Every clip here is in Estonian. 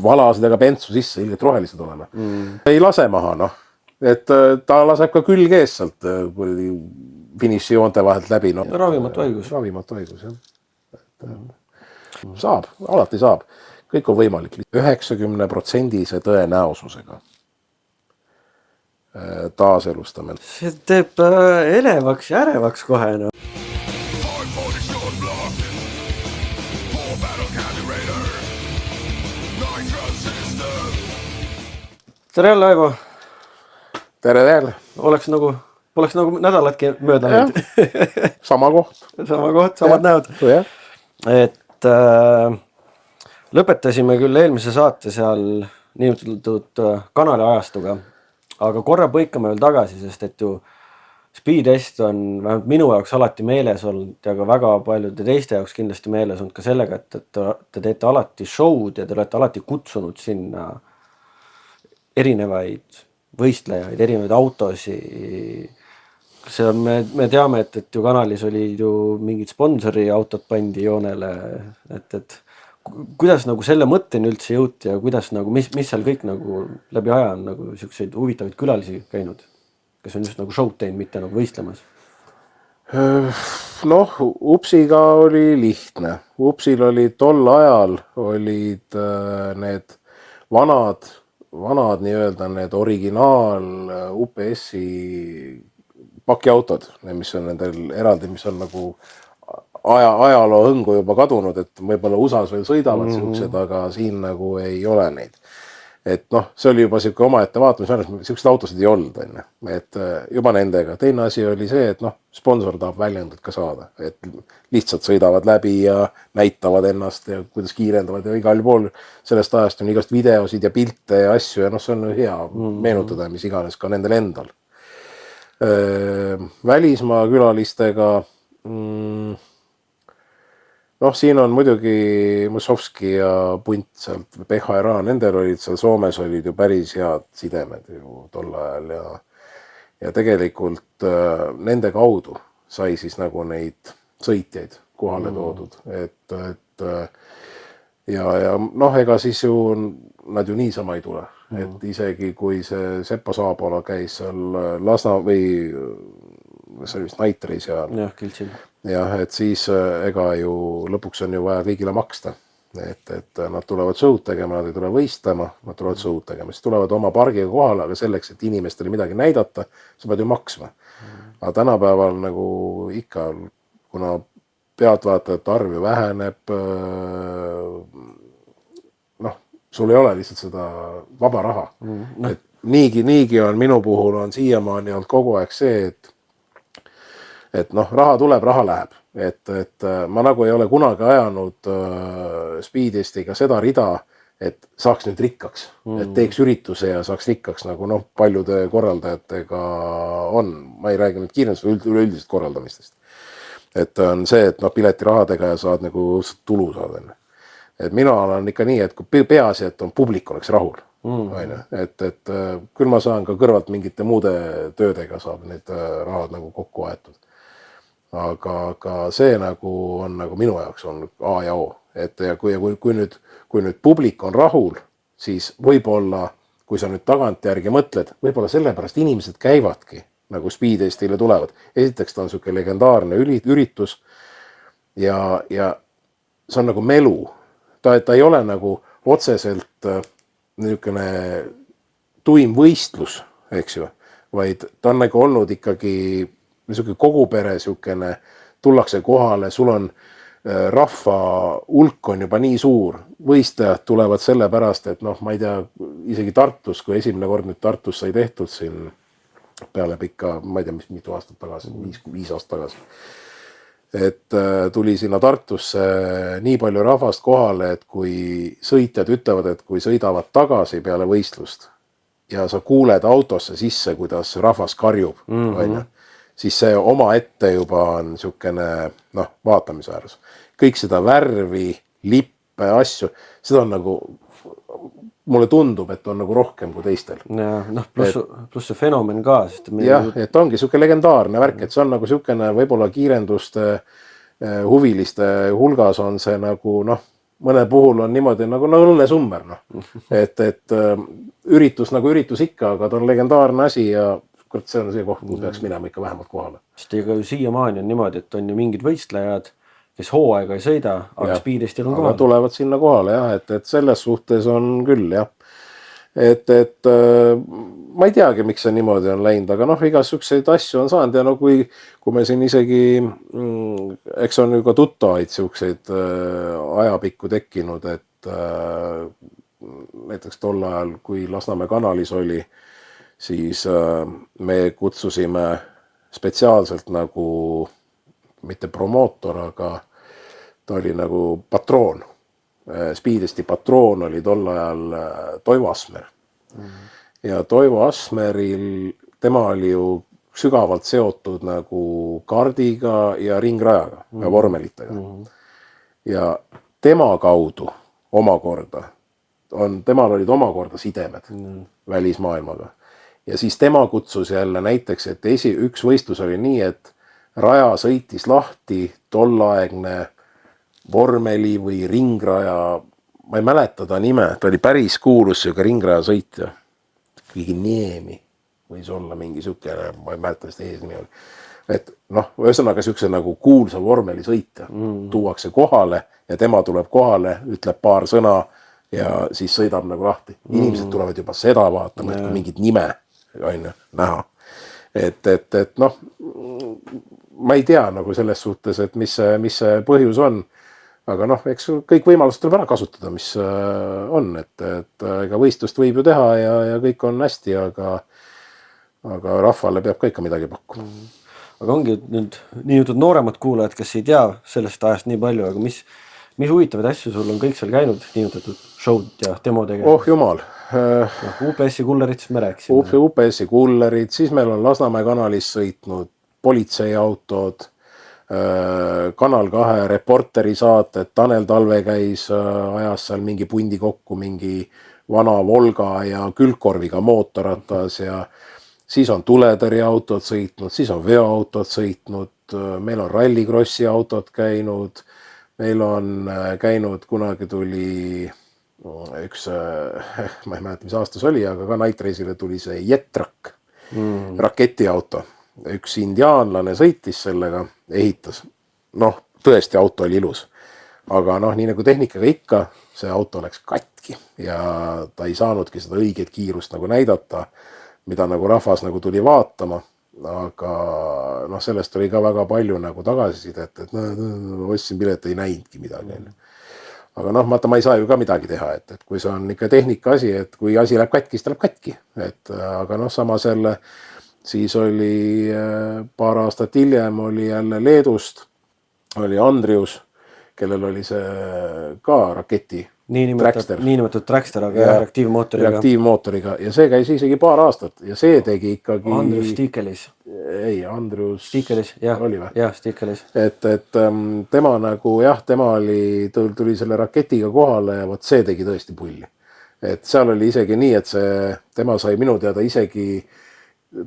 valasid aga pentsu sisse, ilgelt rohelised olema. Ei lase maha, noh. Et ta laseb ka külg ees sealt finišijoonte vahelt läbi. No. Ravimatu haigus. Ravimatu haigus, jah. Saab, alati saab. Kõik on võimalik. 90% tõenäosusega taaselustame. See teeb elevaks ja ärevaks kohe. No. Tere jälle, Aivo. Tere jälle. Poleks nagu nädalatki mööda nüüd. Sama koht. Sama koht, samad näod. Et lõpetasime küll eelmise saate seal niinimetatud kanali ajastuga, aga korra põikame veel tagasi, sest et ju Speedtest on vähemalt minu jaoks alati meeles olnud ja ka väga paljude teiste jaoks kindlasti meeles olnud ka sellega, et te teete alati show'd ja te olete alati kutsunud sinna erinevaid võistlejaid, erinevaid autosi. See on, me teame, et ju kanalis oli ju mingid sponsori autot pandi joonele, et kuidas nagu selle mõtteni üldse jõuti ja kuidas nagu, mis seal kõik nagu läbi aja on nagu selliseid huvitavaid külalisi käinud, kes on just nagu show'd teinud, mitte nagu võistlemas? Noh, Upsiga oli lihtne. Upsil oli tol ajal olid need vanad nii-öelda need originaal UPS-i pakiautod, mis on nendel eraldi, mis on nagu ajaloo hõngu juba kadunud, et võib-olla USA-s veel sõidavad siuksed, aga siin nagu ei ole neid. Et noh, see oli juba siuke omaette vaatamisväärne, siuksed autosid ei olnud, et juba nendega. Teine asi oli see, et noh, sponsor tahab väljendit ka saada, et lihtsalt sõidavad läbi ja näitavad ennast ja kuidas kiirendavad ja igal pool sellest ajast on igast videosid ja pilte ja asju ja noh, see on hea meenutada, mis iganes ka nendel endal. Välismaa külalistega noh, siin on muidugi Musovski ja Punt sealt PHRA, nendel olid seal Soomes olid ju päris head sidemed ju tol ajal ja tegelikult nende kaudu sai siis nagu neid sõitjaid kohale toodud, et ja noh, ega siis ju nad ju niisama ei tule, et isegi kui see Seppo Saapola käis seal Lasna või see oli vist Naitris ja Kiltsil. Jah, et siis ega ju lõpuks on ju vaja kõigile maksta, et nad tulevad show'd tegema, nad ei tule võistlema, nad tulevad show'd tegema, siis tulevad oma pargiga kohale, aga selleks, et inimestele midagi näidata, sa pead ju maksma. Aga tänapäeval nagu ikka, kuna pealtvaatajate arv ju väheneb, noh, sul ei ole lihtsalt seda vaba raha. Et niigi on minu puhul on siiamaani olnud kogu aeg see, et noh, raha tuleb, raha läheb. Et ma nagu ei ole kunagi ajanud Speedtestiga seda rida, et saaks nüüd rikkaks. Et teeks ürituse ja saaks rikkaks, nagu noh, paljude korraldajatega on. Ma ei räägi nüüd kiirendust üleüldisest korraldamistest. Et on see, et noh, piletirahadega ja saad nagu tulu saada. Et mina olen ikka nii, et kui peaasi, et on publik oleks rahul. Et küll ma saan ka kõrvalt mingite muude töödega saab need rahad nagu kokku aetud. Aga see nagu on nagu minu jaoks on A ja O. Et ja kui nüüd publik on rahul, siis võib-olla, kui sa nüüd tagantjärgi mõtled, võib-olla sellepärast inimesed käivadki nagu Speedtestile tulevad. Esiteks ta on siuke legendaarne üritus ja see on nagu melu. Ta ei ole nagu otseselt niisugune tuim võistlus, eks ju, vaid ta on nagu olnud ikkagi niisugune kogupere, niisugune tullakse kohale, sul on rahva hulk on juba nii suur, võistlejad tulevad selle pärast, et noh, ma ei tea, isegi Tartus, kui esimene kord nüüd Tartus sai tehtud siin peale pikka, ma ei tea, mitu aastat tagasi, 5 aastat tagasi. Et tuli sinna Tartusse nii palju rahvast kohale, et kui sõitjad ütlevad, et kui sõidavad tagasi peale võistlust ja sa kuuled autosse sisse, kuidas rahvas karjub, siis see oma ette juba on niisugune noh, vaatamisväärsus. Kõik seda värvi, lippe, asju, seda on nagu, mulle tundub, et on nagu rohkem kui teistel. Ja, noh, pluss see fenomen ka. Jah, et ongi niisugune legendaarne värk, et see on nagu niisugune võib-olla kiirenduste huviliste hulgas on see nagu noh, mõne puhul on niimoodi nagu õllesummer, noh. et üritus nagu üritus ikka, aga ta on legendaarne asi ja kurat, see on see koht, kuhu peaks minema ikka vähemalt kohale. Sest ega ju siiamaani on niimoodi, et on ju mingid võistlejad, kes hooaega ei sõida, aga Speedestil on kohal. Aga tulevad sinna kohale jah, et selles suhtes on küll jah. Et ma ei teagi, miks see niimoodi on läinud, aga noh, igasugused asju on saanud ja no kui me siin isegi, eks on ju ka tuttavaid siukseid ajapikku tekkinud, et näiteks tol ajal, kui Lasnamäe kanalis oli, siis me kutsusime spetsiaalselt nagu mitte promootor, aga ta oli nagu patroon. Speedesti patroon oli tol ajal Toivo Asmer. Ja Toivo Asmeril, tema oli ju sügavalt seotud nagu kardiga ja ringrajaga ja vormelitega. Ja tema kaudu omakorda, temal olid omakorda sidemed välismaailmaga. Ja siis tema kutsus jälle näiteks, et üks võistlus oli nii, et raja sõitis lahti tollaegne vormeli või ringraja, ma ei mäleta ta nime, ta oli päris kuulus siuke ringraja sõitja. Kõigi Niemi võis olla mingi siuke, ma ei mäleta seda eesnimi oli. Et noh, ühesõnaga siukse nagu kuulsa vormeli sõitja tuuakse kohale ja tema tuleb kohale, ütleb paar sõna ja siis sõidab nagu lahti. Inimesed tulevad juba seda vaatama, et kui mingit nime on näha. Et noh, ma ei tea nagu selles suhtes, et mis see põhjus on. Aga noh, eks kõik võimalused tuleb ära kasutada, mis on, et ega võistlust võib ju teha ja kõik on hästi, aga rahvale peab ka ikka midagi pakkuma. Aga ongi nüüd nii-jutud nooremad kuulajad, kes ei tea sellest ajast nii palju, aga mis huvitavad asju sul on kõik seal käinud, nii-jutud showd ja demo tegema? Oh jumal. UPS-i kullerid me rääksime. UPS-i kullerid, siis meil on Lasnamäe kanalis sõitnud politseiautod, Kanal 2 reporteri saated, Tanel Talve käis, ajas seal mingi pundi kokku, mingi vana Volga ja külgkorviga mootorratas ja siis on tuletõrjeautod sõitnud, siis on veoautod sõitnud, meil on rallikrossi autod käinud, meil on käinud, kunagi tuli üks, ma ei mäleta, mis aastas oli, aga ka Night Race'ile tuli see Jetrak, raketiauto. Üks indiaanlane sõitis sellega, ehitas. Noh, tõesti auto oli ilus. Aga noh, nii nagu tehnikaga ikka, see auto läks katki ja ta ei saanudki seda õiget kiirust nagu näidata, mida nagu rahvas nagu tuli vaatama. Aga noh, sellest oli ka väga palju nagu tagasisidet, et ostsin pilet, ei näinudki midagi. Aga noh, ma ei saa ju ka midagi teha, et kui see on ikka tehnika asi, et kui asi läheb katki, siis ta läheb katki. Aga noh, sama selle siis oli paar aastat hiljem oli jälle Leedust, oli Andrius, kellel oli see ka raketi Trackster. Niinimetatud Trackster, aga reaktiivmootoriga. Ja see käis isegi paar aastat ja see tegi ikkagi... Andrius Stikelis. Ei, Andrius... Stikelis, jah. Oli või? Jah, Stikelis. Et tema nagu, jah, tema tuli selle raketiga kohale ja võt see tegi tõesti pulli. Et seal oli isegi nii, et tema sai minu teada isegi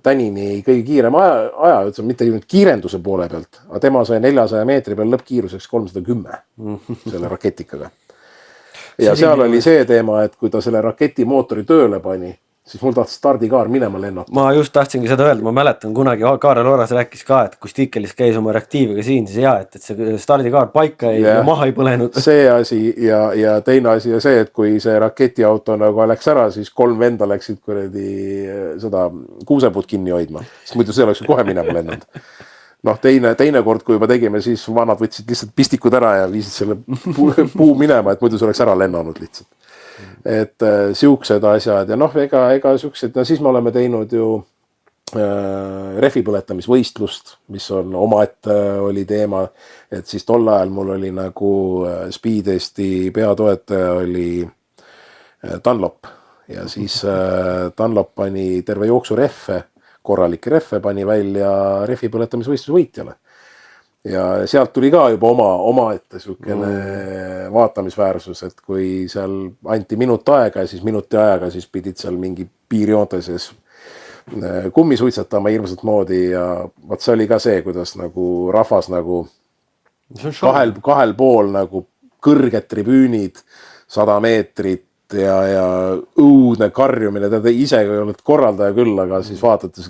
tänini kõige kiirem aja, mitte kiirenduse poole pealt, aga tema sai 400 meetri peal lõppkiiruseks 310 selle raketikaga. Ja seal oli see teema, et kui ta selle raketi mootori tööle pani, siis mul tahtis stardikaar minema lennata. Ma just tahtsingi seda öelda, ma mäletan kunagi Kaarel Oras rääkis ka, et kui Stikelis käis oma reaktiiviga siin, siis et see stardikaar paika ja maha ei põlenud. See asi ja teine asi ja see, et kui see raketiauto nagu läks ära, siis 3 venda läksid seda kuusepuud kinni hoidma, sest muidu see oleks kohe minema lennanud. Noh, teine kord, kui juba tegime, siis vanad võtsid lihtsalt pistikud ära ja viisid selle puu minema, et muidu see oleks ära lennanud lihtsalt. Et siuksed asjad ja noh, ega siuksed, no siis me oleme teinud ju rehvipõletamisvõistlust, mis on omaette oli teema, et siis tol ajal mul oli nagu Speedesti peatoetaja oli Dunlop ja siis Dunlop pani terve jooksu rehve, korralikke rehve pani välja rehvipõletamisvõistluse võitjale. Ja sealt tuli ka juba omaette siukene vaatamisväärsus, et kui seal anti minut aega ja siis minuti ajaga siis pidid seal mingi piirjoonte sees kummi suitsetama hirmsat moodi ja see oli ka see, kuidas nagu rahvas nagu kahel pool nagu kõrged tribüünid, 100 meetrit ja õudne karjumine, tead ise kui oled korraldaja küll, aga siis vaatad, see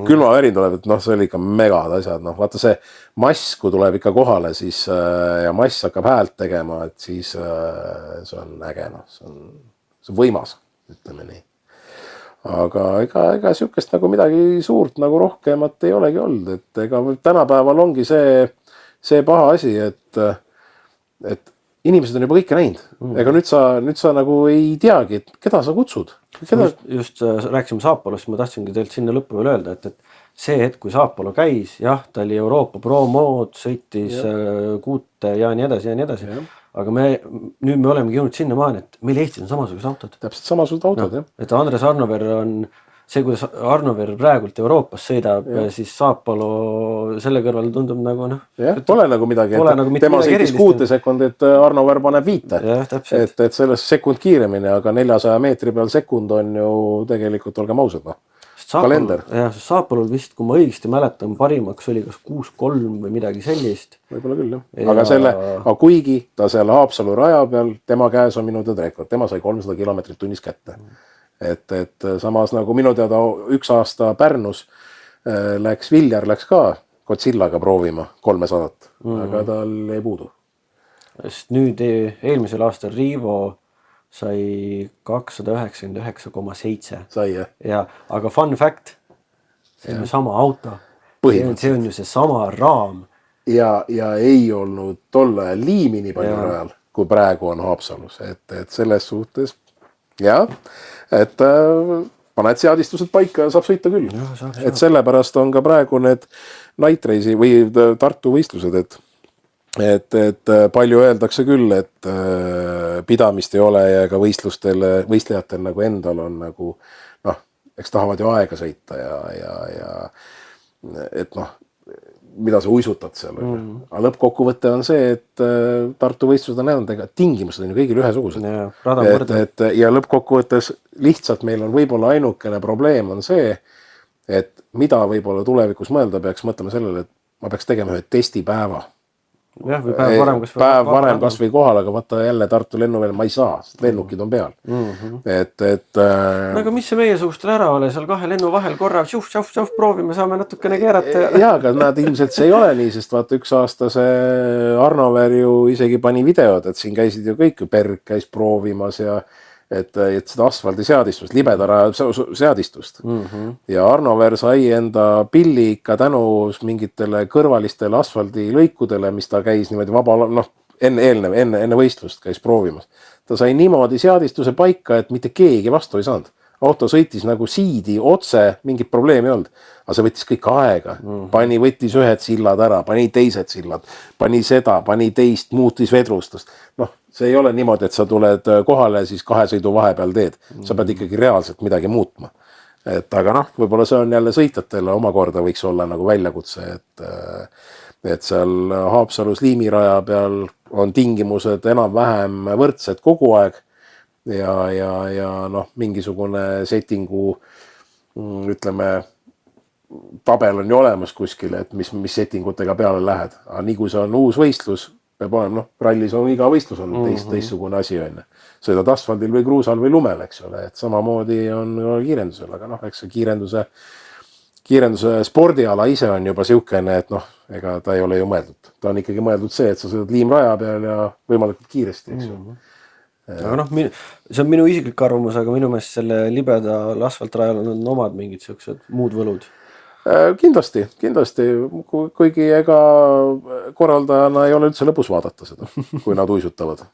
külmavärin tuleb, et noh, see oli ikka megad asjad, noh, vaata see mass, kui tuleb ikka kohale, siis ja mass hakkab häält tegema, et siis see on äge, noh, see on võimas, ütleme nii. Aga ega sihukest nagu midagi suurt nagu rohkemat ei olegi olnud, et ega tänapäeval ongi see paha asi, et inimesed on juba kõike näinud. Ega nüüd sa nagu ei teagi, et keda sa kutsud. Just rääkisime Saapolost, ma tahtsingi teilt sinna lõppu veel öelda, et see hetk, kui Saapolo käis, jah, ta oli Euroopa Pro-mood, sõitis kuute ja nii edasi. Aga nüüd me olemegi jõudnud sinna maani, et meil Eestis on samasugused autod. Täpselt samasugused autod, jah. Et Andres Arnover on see, kuidas Arnover praegult Euroopas sõidab, siis Saapolo selle kõrval tundub nagu noh. Jah, pole nagu midagi. Tema sõitis 6 sekundit, Arnover paneb 5. Et sellest sekund kiiremini, aga 400 meetri peal sekund on ju tegelikult, olgem ausad, noh. Kalender. Jah, Saapolul vist, kui ma õigesti mäletan, parimaks oli kas 6-3 või midagi sellist. Võib-olla küll, jah. Aga kuigi ta seal Haapsalu raja peal, tema käes on minu teada rekord. Tema sai 300 kilomeetrit tunnis kätte. Et samas nagu minu teada 1 aasta Pärnus Viljar läks ka Godzillaga proovima 300, aga tal ei puudu. Sest nüüd eelmisel aastal Riivo sai 299,7. Sai, jah. Ja, aga fun fact, see on ju sama auto. See on ju see sama raam. Ja ei olnud tolle liimi nii palju rajal, kui praegu on Haapsalus. Et selles suhtes, jah, et paned seadistused paika ja saab sõita küll. Et sellepärast on ka praegu need Night Race'i või Tartu võistlused, et palju öeldakse küll, et pidamist ei ole ja ka võistlejatel nagu endal on nagu, noh, eks tahavad ju aega sõita ja et noh, mida sa uisutad seal. Aga lõppkokkuvõte on see, et Tartu võistlused on näidanud, ega tingimused on ju kõigil ühesugused. Ja lõppkokkuvõttes lihtsalt meil on võib-olla ainukene probleem on see, et mida võib-olla tulevikus mõelda peaks mõtlema sellele, et ma peaks tegema ühe testipäeva. Jah, või päev varem kas või kohal, aga vaata jälle Tartu lennuväljal ma ei saa, sest lennukid on peal. Aga mis see meie suustel ära ole, seal 2 lennu vahel korra šuf, proovime, saame natukene keerata. Ja, aga nad ilmselt see ei ole nii, sest vaata 1 aasta see Arnover ju isegi pani videod, et siin käisid ju kõik, Berg käis proovimas ja et seda asfaldi seadistust, libedara seadistust. Ja Arnover sai enda pilli ikka tänu mingitele kõrvalistele asfaldi lõikudele, mis ta käis niimoodi vaba, noh, enne võistlust käis proovimas. Ta sai niimoodi seadistuse paika, et mitte keegi vastu ei saanud. Auto sõitis nagu siidi otse, mingit probleemi ei olnud. Aga see võttis kõik aega. Võttis ühed sillad ära, pani teised sillad, pani seda, pani teist, muutis vedrustust. Noh, see ei ole niimoodi, et sa tuled kohale ja siis 2 sõidu vahepeal teed. Sa pead ikkagi reaalselt midagi muutma. Aga noh, võib-olla see on jälle sõitjatele omakorda võiks olla nagu väljakutse, et seal Haapsalus liimiraja peal on tingimused enam-vähem võrdsed kogu aeg ja noh, mingisugune settingu, ütleme, tabel on ju olemas kuskil, et mis settingutega peale lähed. Aga nii kui see on uus võistlus, peab olema, noh, rallis on iga võistlus on teistsugune asi on. Sõidad asfaldil või kruusal või lumel, eks ole, et samamoodi on kiirendusel, aga noh, eks see kiirenduse spordiala ise on juba siukene, et noh, ega ta ei ole ju mõeldud. Ta on ikkagi mõeldud see, et sa sõidad liimraja peal ja võimalikult kiiresti, eks ju. Aga noh, see on minu isiklik arvamus, aga minu meelest selle libedal asfaltrajal on omad mingid siuksed muud võlud. Kindlasti, kuigi ega korraldajana ei ole üldse lõpus vaadata seda, kui nad uisutavad.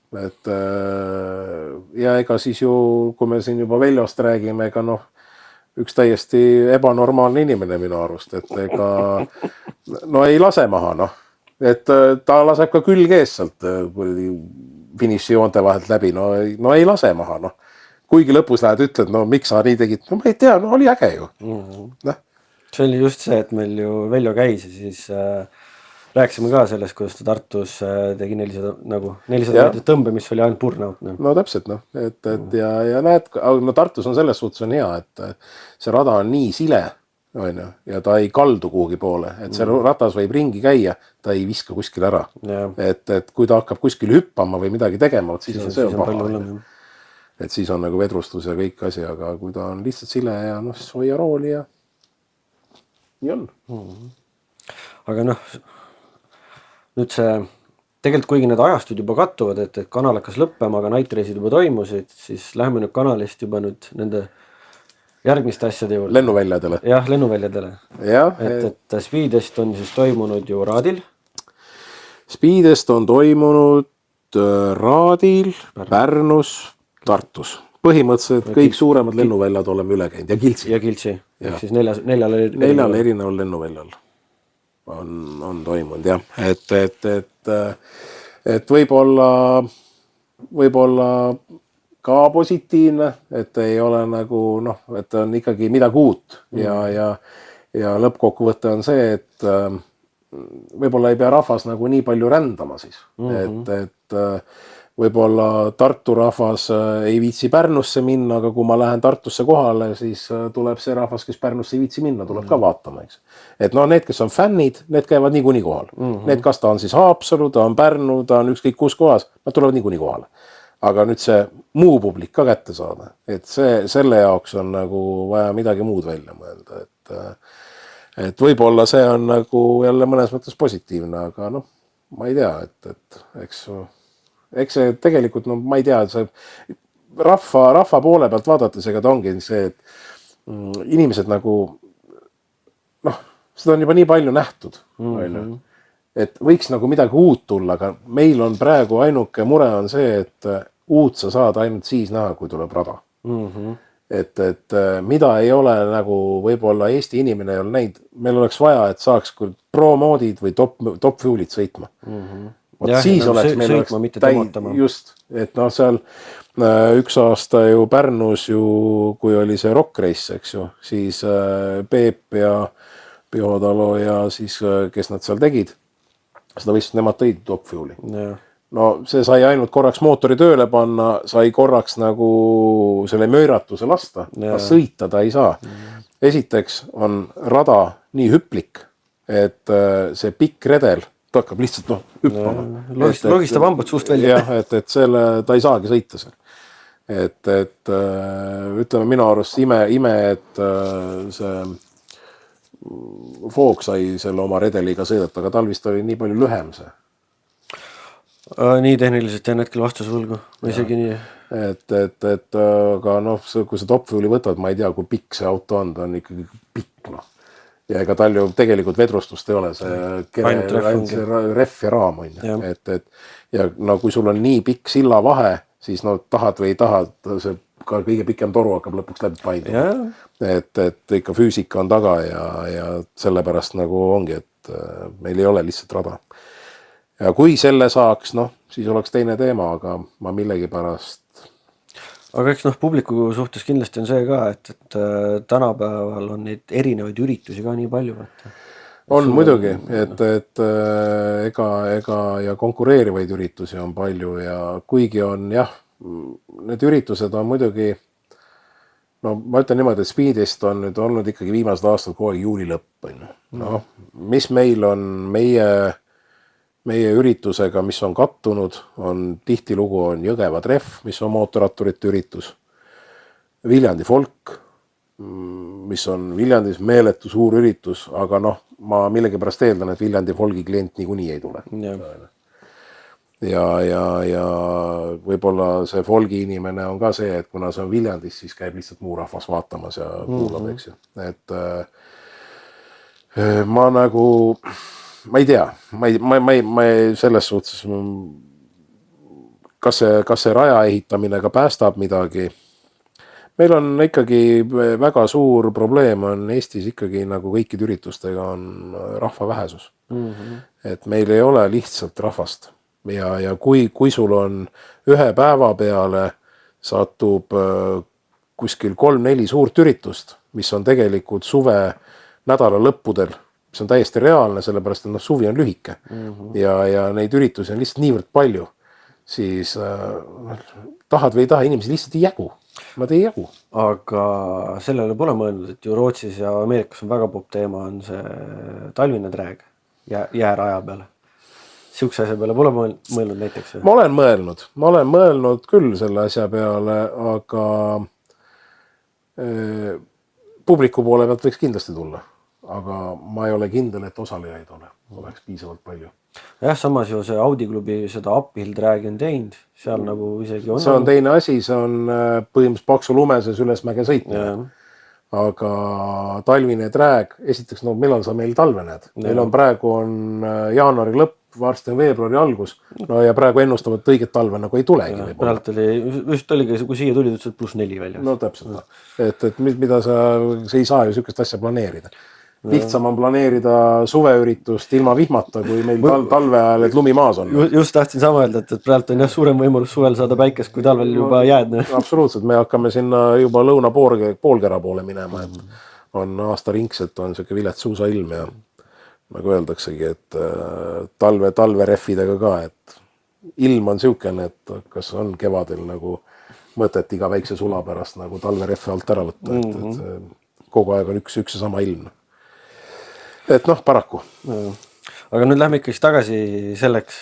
Ja ega siis ju, kui me siin juba Veljost räägime, ega noh, üks täiesti ebanormaalne inimene minu arust, et ega no ei lase maha, noh. Et ta laseb ka külg ees sealt finiši joonte vahelt läbi, no ei lase maha, noh. Kuigi lõpus lähed ütled, no miks sa nii tegid, no ma ei tea, no oli äge ju. See oli just see, et meil ju Veljo käis ja siis rääkisime ka sellest, kuidas ta Tartus tegi 400 meetrit tõmbe, mis oli ainult burnout. No täpselt, noh. Ja näed, no Tartus on selles suhtes on hea, et see rada on nii sile, on ju, ja ta ei kaldu kuhugi poole, et see ratas võib ringi käia, ta ei viska kuskil ära. Et kui ta hakkab kuskil hüppama või midagi tegema, siis on see paha. Et siis on nagu vedrustus ja kõik asi, aga kui ta on lihtsalt sile ja noh, siis hoia rooli ja nii on. Aga noh, nüüd see, tegelikult kuigi need ajastud juba kattuvad, et kanal hakkas lõppema, aga Night Race'id juba toimusid, siis läheme nüüd kanalist juba nüüd nende järgmiste asjade juurde. Lennuväljadele. Jah, lennuväljadele. Ja, et Speedest on siis toimunud ju Raadil. Speedest on toimunud Raadil, Pärnus, Tartus. Põhimõtteliselt kõik suuremad lennuväljad oleme üle käinud ja Kiltsi. Ja Kiltsi, ehk siis neljal erineval lennuväljal on toimunud, jah. Et võib-olla ka positiivne, et ei ole nagu noh, et on ikkagi midagi uut ja lõppkokkuvõte on see, et võib-olla ei pea rahvas nagu nii palju rändama siis, et võib-olla Tartu rahvas ei viitsi Pärnusse minna, aga kui ma lähen Tartusse kohale, siis tuleb see rahvas, kes Pärnusse ei viitsi minna, tuleb ka vaatama, eks. Et no need, kes on fännid, need käivad niikuinii kohal. Need, kas ta on siis Haapsalu, ta on Pärnu, ta on ükskõik kus kohas, nad tulevad niikuinii kohale. Aga nüüd see muu publik ka kätte saada, et selle jaoks on nagu vaja midagi muud välja mõelda, et võib-olla see on nagu jälle mõnes mõttes positiivne, aga noh, ma ei tea, et eks see tegelikult, no ma ei tea, see rahva poole pealt vaadates, ega ta ongi see, et inimesed nagu noh, seda on juba nii palju nähtud, et võiks nagu midagi uut tulla, aga meil on praegu ainuke mure on see, et uut sa saad ainult siis näha, kui tuleb rada. Et mida ei ole nagu võib-olla Eesti inimene ei ole näinud, meil oleks vaja, et saaks küll pro-moodid või top fuel'id sõitma. Siis oleks meil just, et noh, seal üks aasta ju Pärnus ju, kui oli see Rock Race, eks ju, siis Peep ja Pihodalu ja siis, kes nad seal tegid, seda võist nemad tõid top fuel'i. No see sai ainult korraks mootori tööle panna, sai korraks nagu selle mööratuse lasta, sõita ta ei saa. Esiteks on rada nii hüplik, et see pikk redel, ta hakkab lihtsalt hüppama. Logistab hambad suust välja. Jah, et selle, ta ei saagi sõita seal. Et ütleme minu arust ime, et see Foog sai selle oma redeliga sõidata, aga talvist oli nii palju lühem see. Nii tehniliselt jään hetkel vastuse võlgu, isegi nii. Et aga noh, kui sa top fuel'i võtad, ma ei tea, kui pikk see auto on, ta on ikkagi pikk, noh. Ja ega tal ju tegelikult vedrustust ei ole, see ref ja raam on. Ja no kui sul on nii pikk silla vahe, siis no tahad või ei tahad, see ka kõige pikem toru hakkab lõpuks läbi painduma. Et ikka füüsika on taga ja sellepärast nagu ongi, et meil ei ole lihtsalt rada. Ja kui selle saaks, noh, siis oleks teine teema, aga ma millegi pärast. Aga eks noh, publiku suhtes kindlasti on see ka, et tänapäeval on neid erinevaid üritusi ka nii palju. On muidugi, et ega ja konkureerivaid üritusi on palju ja kuigi on jah, need üritused on muidugi, no ma ütlen niimoodi, et Speedist on nüüd olnud ikkagi viimased aastad kogu aeg juuli lõpp. No, mis meil on meie üritusega, mis on kattunud, on tihtilugu on Jõgeva Tref, mis on mootorratturite üritus, Viljandi Folk, mis on Viljandis meeletu suur üritus, aga noh, ma millegipärast eeldan, et Viljandi Folgi klient niikuinii ei tule. Ja võib-olla see Folgi inimene on ka see, et kuna see on Viljandis, siis käib lihtsalt muu rahvas vaatamas ja kuulab, eks ju. Et ma nagu, ma ei tea, ma selles suhtes, kas see raja ehitamine ka päästab midagi. Meil on ikkagi väga suur probleem on Eestis ikkagi nagu kõikide üritustega on rahva vähesus. Et meil ei ole lihtsalt rahvast. Ja kui sul on ühe päeva peale satub kuskil 3-4 suurt üritust, mis on tegelikult suve nädala lõppudel, mis on täiesti reaalne, sellepärast et suvi on lühike ja neid üritusi on lihtsalt niivõrd palju, siis tahad või ei taha, inimesi lihtsalt ei jägu. Nad ei jagu. Aga sellele pole mõelnud, et ju Rootsis ja Ameerikas on väga popp teema, on see talvine drag jääraja peale. Siukse asja peale pole mõelnud näiteks? Ma olen mõelnud küll selle asja peale, aga publiku poole pealt võiks kindlasti tulla. Aga ma ei ole kindel, et osalejaid oleks piisavalt palju. Jah, samas ju see Audi klubi seda uphill dragi on teinud, seal nagu isegi on. See on teine asi, see on põhimõtteliselt paksu lumeses ülesmäge sõitmine. Aga talvine drag, esiteks, no millal sa meil talve näed? Meil on praegu jaanuari lõpp, varsti on veebruari algus. No ja praegu ennustavad õiget talve nagu ei tulegi. Praegu just oligi, kui siia tulid, ütlesid +4 väljas. No täpselt. Et mida sa ei saa ju sükest asja planeerida. Lihtsam on planeerida suveüritust ilma vihmata, kui meil talve ajal, et lumi maas on. Just tahtsin sama öelda, et praegu on jah suurem võimalus suvel saada päikest, kui talvel juba jääd. Absoluutselt, me hakkame sinna juba lõuna poolkera poole minema, et on aastaringselt on siuke vilets suusailm ja nagu öeldaksegi, et talvereffidega ka, et ilm on siukene, et kas on kevadel nagu mõtet iga väikse sula pärast nagu talvereffi alt ära võtta, et kogu aeg on üks ja sama ilm. Et noh, paraku. Aga nüüd lähme ikkagi tagasi selleks.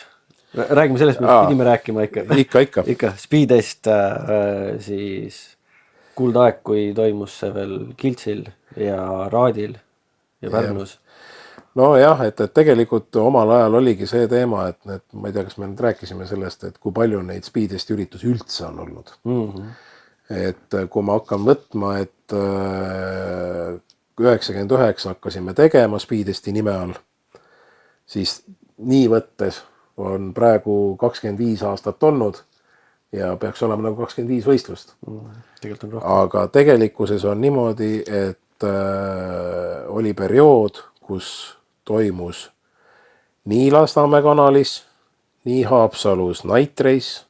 Räägime sellest, mis pidime rääkima ikka. Ikka. Speedest siis kuldaeg, kui toimus see veel Kiltsil ja Raadil ja Pärnus. No jah, et tegelikult omal ajal oligi see teema, et ma ei tea, kas me nüüd rääkisime sellest, et kui palju neid Speedest üritusi üldse on olnud. Et kui ma hakkan võtma, et 99 hakkasime tegema Speedesti nime all, siis nii võttes on praegu 25 aastat olnud ja peaks olema nagu 25 võistlust. Aga tegelikkuses on niimoodi, et oli periood, kus toimus nii Lasnamäe kanalis, nii Haapsalus Night Race,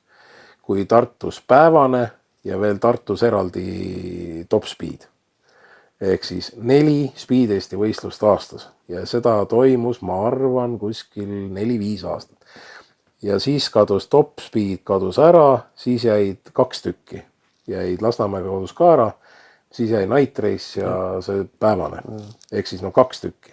kui Tartus päevane ja veel Tartus eraldi Top Speed. Ehk siis 4 Speedesti võistlust aastas ja seda toimus, ma arvan, kuskil 4-5 aastat. Ja siis kadus Top Speed kadus ära, siis jäid 2 tükki. Jäid Lasnamäega kadus ka ära, siis jäi Night Race ja see päevane. Ehk siis 2 tükki.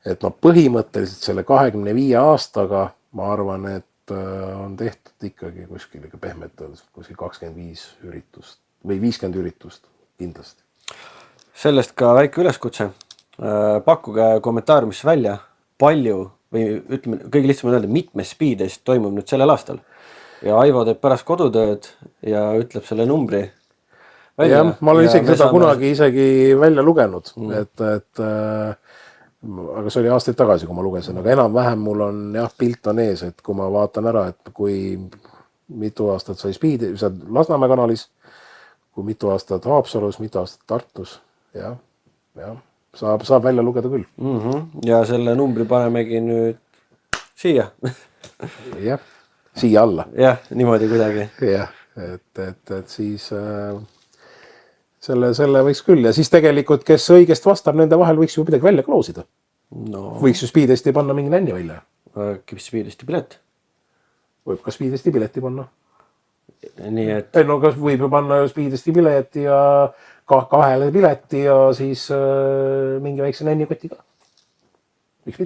Et põhimõtteliselt selle 25 aastaga, ma arvan, et on tehtud ikkagi kuskil pehmelt kuskil 25 üritust või 50 üritust kindlasti. Sellest ka väike üleskutse. Pakkuge kommentaariumis välja, palju või ütleme, kõige lihtsam on öelda, mitmes Speedest toimub nüüd sellel aastal. Ja Aivo teeb pärast kodutööd ja ütleb selle numbri välja. Jah, ma olen isegi seda kunagi välja lugenud, et aga see oli aastaid tagasi, kui ma lugesin, aga enam-vähem mul on pilt on ees, et kui ma vaatan ära, et kui mitu aastat sai Speedi, Lasnamäe kanalis, kui mitu aastat Haapsalus, mitu aastat Tartus. Ja, saab välja lugeda küll. Ja selle numbri panemegi nüüd siia. Jah, siia alla. Jah, niimoodi kuidagi. Jah, et siis selle võiks küll. Ja siis tegelikult, kes õigest vastab, nende vahel võiks ju midagi välja kloosida. Võiks ju Speedesti panna mingi nänni välja. Mis Speedesti pilet? Võib ka Speedesti pileti panna. Nii et... No kas võib ju panna Speedesti pileti ja 2 pileti ja siis mingi väikse nännikoti ka. Miks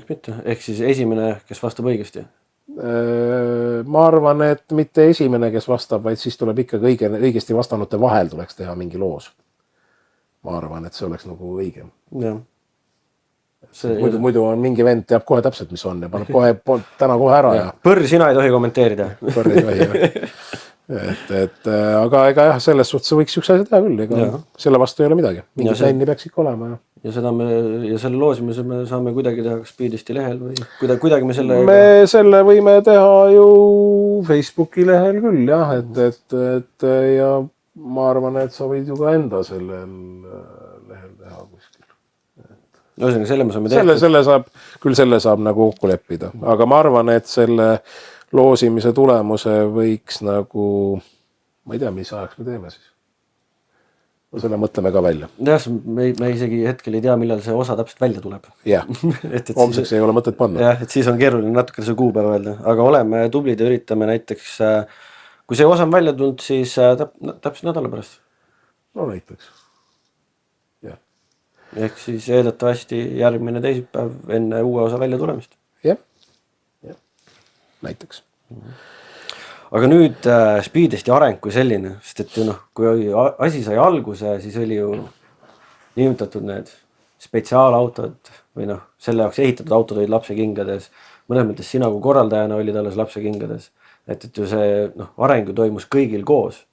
mitte? Ehk siis esimene, kes vastab õigesti? Ma arvan, et mitte esimene, kes vastab, vaid siis tuleb ikkagi õigesti vastanute vahel tuleks teha mingi loos. Ma arvan, et see oleks nagu õigem. Jah. Muidu on mingi vend teab kohe täpselt, mis on ja paneb täna kohe ära. Põrr, sina ei tohi kommenteerida. Põrr ei tohi, jah. Aga ega jah, selles suhtes võiks üks asja teha küll, ega selle vastu ei ole midagi. Mingi sänni peaks ikka olema. Ja selle loosimise me saame kuidagi teha Speedesti lehel või kuidagi me selle... Me selle võime teha ju Facebooki lehel küll, jah, et ja ma arvan, et sa võid ju ka enda sellel lehel teha kuskil. Ühesõnaga, selle me saame teha. Selle saab nagu kokku leppida, aga ma arvan, et selle loosimise tulemuse võiks nagu, ma ei tea, mis ajaks me teeme siis. No selle mõtleme ka välja. Jah, me isegi hetkel ei tea, millal see osa täpselt välja tuleb. Jah, homseks ei ole mõtet panna. Jah, et siis on keeruline natukene see kuupäev öelda, aga oleme tublid ja üritame näiteks kui see osa on välja tulnud, siis täpselt nädala pärast. No näiteks. Jah. Ehk siis eeldatavasti järgmine teisipäev enne uue osa välja tulemist. Jah. Näiteks. Aga nüüd Speedesti areng kui selline, sest et ju kui asi sai alguse, siis oli ju nimetatud need spetsiaalautod või selle jaoks ehitatud autod olid lapsekingades. Mõnes mõttes sina kui korraldajana olid alles lapsekingades. Et ju see areng toimus kõigil koos.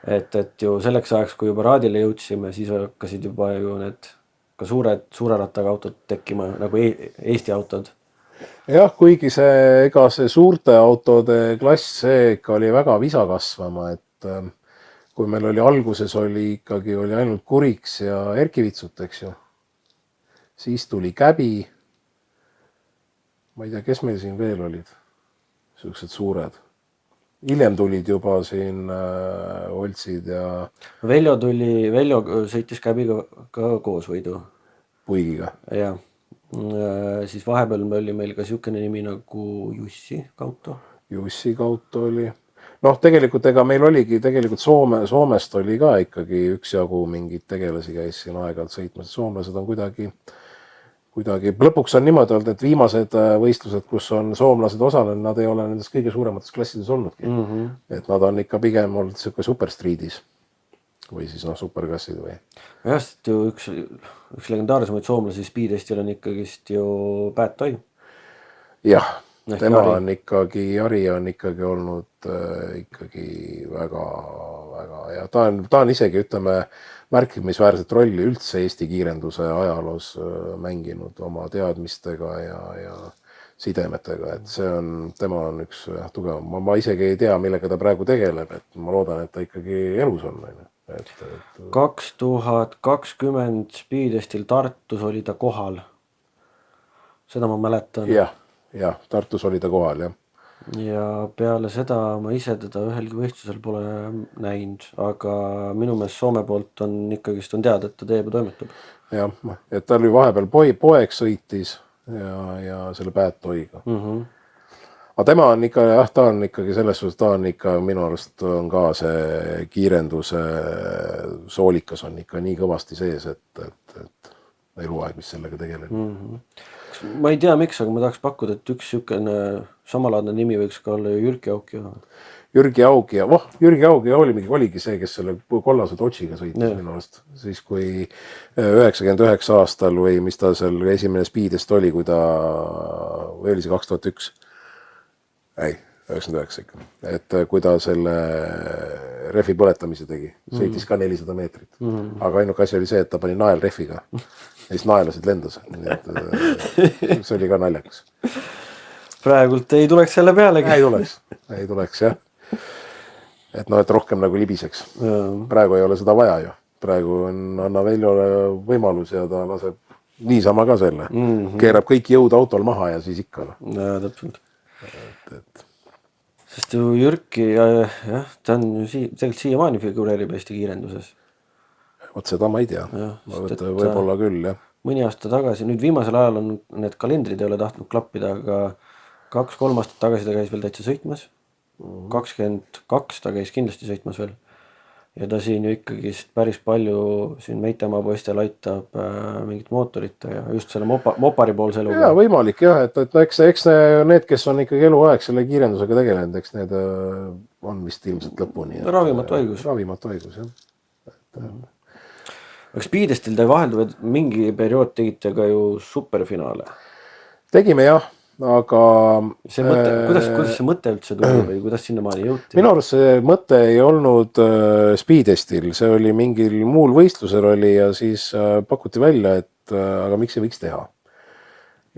Et ju selleks ajaks, kui juba raadile jõudsime, siis hakkasid juba ju need ka suure rattaga autod tekkima nagu Eesti autod. Jah, kuigi see suurte autode klass, see ikka oli väga visa kasvama, et kui meil oli alguses oli ainult Kuriks ja Erkivitsut, eks ju. Siis tuli Käbi. Ma ei tea, kes meil siin veel olid? Sellised suured. Hiljem tulid juba siin Oltsid ja... Veljo sõitis Käbiga ka koos võidu. Puigiga. Jah. Siis vahepeal oli meil ka siukene nimi nagu Jussi Kauto. Jussi Kauto oli. Tegelikult ega meil oligi Soomest oli ka ikkagi üksjagu mingid tegelasi käis siin aeg-ajalt sõitmas. Soomlased on kuidagi, lõpuks on niimoodi olnud, et viimased võistlused, kus on soomlased osalenud, nad ei ole nendes kõige suuremates klassides olnudki. Et nad on ikka pigem olnud siuke superstreedis või siis superklassid või. Jah, sest ju üks legendaarsemaid soomlasi Speedestil on ikkagist ju Päät Toi. Jah, tema on ikkagi, Jari on ikkagi olnud ikkagi väga ja ta on isegi, ütleme, märkimisväärset rolli üldse Eesti kiirenduse ajaloos mänginud oma teadmistega ja sidemetega, et tema on üks tugev. Ma isegi ei tea, millega ta praegu tegeleb, et ma loodan, et ta ikkagi elus on. 2020 Speedestil Tartus oli ta kohal. Seda ma mäletan. Jah, Tartus oli ta kohal, jah. Ja peale seda ma ise teda ühelgi võistlusel pole näinud, aga minu meelest Soome poolt on ikkagist teada, et ta teeb ja toimetab. Jah, et ta oli vahepeal poeg sõitis ja selle Päät Toiga. Aga tema on ikka, ta on ikkagi selles suhtes, ta on ikka minu arust on ka see kiirenduse soolikas on ikka nii kõvasti sees, et eluaeg, mis sellega tegeleb. Ma ei tea, miks, aga ma tahaks pakkuda, et üks siukene samalaadne nimi võiks ka olla Jürki Auki. Jürgi Augi oligi see, kes selle kollase Dodžiga sõitis minu arust. Siis kui 99 aastal või mis ta seal esimene Speedest oli, kui või oli see 2001? Ei, 99 ikka. Et kui ta selle rehvi põletamise tegi, sõitis ka 400 meetrit. Aga ainuke asi oli see, et ta pani nael rehviga. Ja siis naelasid lendas. See oli ka naljakas. Praegult ei tuleks selle pealegi. Ei tuleks, jah. Et et rohkem nagu libiseks. Praegu ei ole seda vaja ju. Praegu anna Veljole võimalus ja ta laseb niisama ka selle. Keerab kõik jõud autol maha ja siis ikka. Ja, täpselt. Sest ju Jürki, jah, ta on ju tegelikult siiamaani figureerib Eesti kiirenduses. Vot seda ma ei tea. Võib-olla küll, jah. Mõni aasta tagasi, nüüd viimasel ajal on need kalendrid ei ole tahtnud klappida, aga 2-3 aastat tagasi ta käis veel täitsa sõitmas. 22 ta käis kindlasti sõitmas veel. Ja ta siin ju ikkagist päris palju siin Meitemaa poistel aitab mingit mootorit ja just selle mopari poolse eluga. Jaa, võimalik jah, et eks need, kes on ikkagi eluaeg selle kiirendusega tegelenud, eks need on vist ilmselt lõpuni. Ravimatu haigus, jah. Aga Speedestil te vahelduvad mingi periood tegite ka ju superfinaale. Tegime jah, aga... Kuidas see mõte üldse tuli või kuidas sinna maani jõuti? Minu arust see mõte ei olnud Speedestil, see oli mingil muul võistlusel oli ja siis pakuti välja, et aga miks ei võiks teha.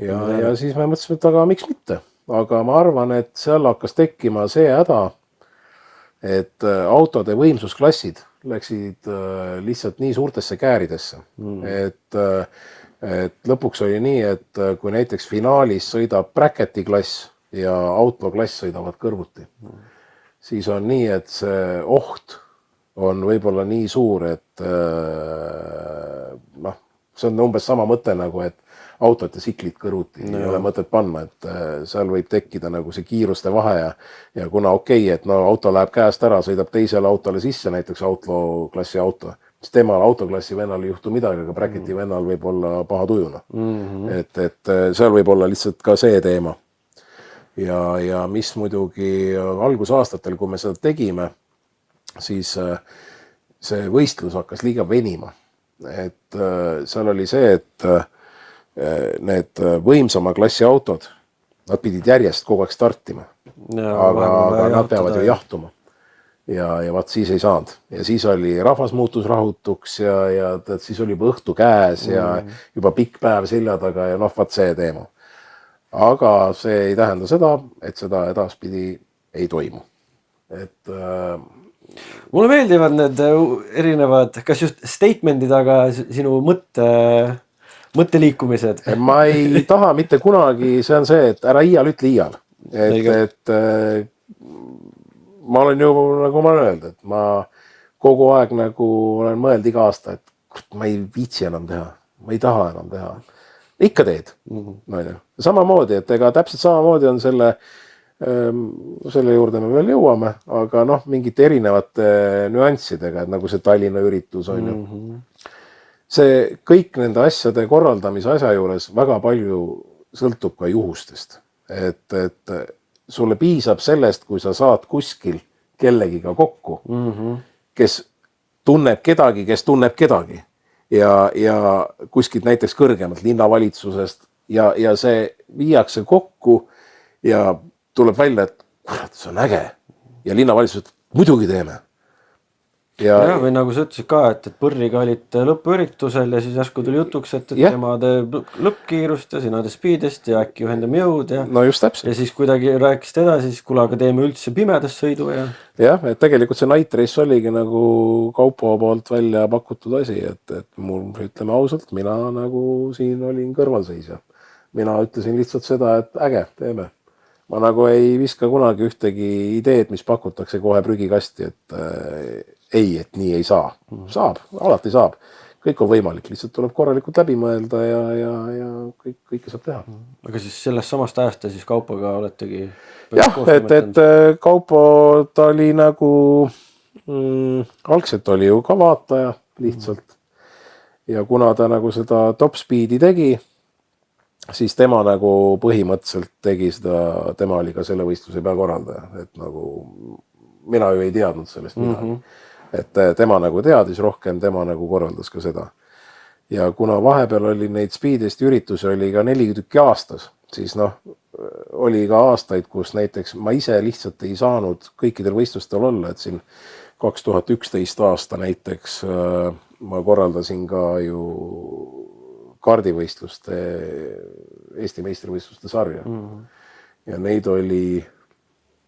Ja siis me mõtlesime, et aga miks mitte. Aga ma arvan, et seal hakkas tekkima see häda, et autode võimsusklassid läksid lihtsalt nii suurtesse kääridesse. Et lõpuks oli nii, et kui näiteks finaalis sõidab bracketi klass ja autoklass sõidavad kõrvuti, siis on nii, et see oht on võib-olla nii suur, et see on umbes sama mõte nagu, et autot ja tsiklit kõrvuti ei ole mõtet panna, et seal võib tekkida nagu see kiiruste vahe ja kuna et no auto läheb käest ära, sõidab teisele autole sisse, näiteks autoklassi auto, siis temal autoklassi vennal ei juhtu midagi, aga bracketi vennal võib olla paha tujuna. Et seal võib olla lihtsalt ka see teema. Ja mis muidugi algusaastatel, kui me seda tegime, siis see võistlus hakkas liiga venima. Et seal oli see, et need võimsama klassi autod, nad pidid järjest kogu aeg startima. Aga nad peavad ju jahtuma. Ja vaat siis ei saanud. Ja siis oli rahvas muutus rahutuks ja siis oli juba õhtu käes ja juba pikk päev selja taga ja vaat see teema. Aga see ei tähenda seda, et seda edaspidi ei toimu. Et mulle meeldivad need erinevad, kas just statement'id, aga sinu mõtteliikumised. Ma ei taha mitte kunagi, see on see, et ära iial ütle iial. Et ma olen ju, nagu ma olen öelnud, et ma kogu aeg nagu olen mõeld iga aasta, et ma ei viitsi enam teha, ma ei taha enam teha. Ikka teed. Samamoodi, et ega täpselt samamoodi on selle juurde me veel jõuame, aga mingite erinevate nüanssidega, et nagu see Tallinna üritus on ju. See kõik nende asjade korraldamise asja juures väga palju sõltub ka juhustest. Et sulle piisab sellest, kui sa saad kuskil kellegiga kokku, kes tunneb kedagi, kes tunneb kedagi. Ja kuskilt näiteks kõrgemalt linnavalitsusest ja see viiakse kokku ja tuleb välja, et kurat, see on äge. Ja linnavalitsus, muidugi teeme. Ja või nagu sa ütlesid ka, et Põrriga olid lõpuüritusel ja siis järsku tuli jutuks, et tema teeb lõppkiirust ja sina teed speedist ja äkki ühendame jõud. No just täpselt. Ja siis kuidagi rääkisite edasi, siis kuule, aga teeme üldse pimedas sõidu. Jah, et tegelikult see Night Race oligi nagu Kaupo poolt välja pakutud asi, et mul, ütleme ausalt, mina nagu siin olin kõrvalseisja. Mina ütlesin lihtsalt seda, et äge, teeme. Ma nagu ei viska kunagi ühtegi ideed, mis pakutakse kohe prügikasti, et et nii ei saa. Saab, alati saab. Kõik on võimalik, lihtsalt tuleb korralikult läbi mõelda ja kõike saab teha. Aga siis sellest samast ajast siis Kaupoga oletegi... Jah, et Kaupo ta oli nagu... algselt oli ju ka vaataja lihtsalt. Ja kuna ta nagu seda top speedi tegi, siis tema nagu põhimõtteliselt tegi seda, tema oli ka selle võistluse peakorraldaja, et nagu mina ju ei teadnud sellest midagi. Et tema nagu teadis rohkem, tema nagu korraldas ka seda. Ja kuna vahepeal oli neid speedesti üritusi oli ka 4 tükki aastas, siis oli ka aastaid, kus näiteks ma ise lihtsalt ei saanud kõikidel võistlustel olla, et siin 2011 aasta näiteks ma korraldasin ka ju kaardivõistluste, Eesti meistrivõistluste sarja. Ja neid oli,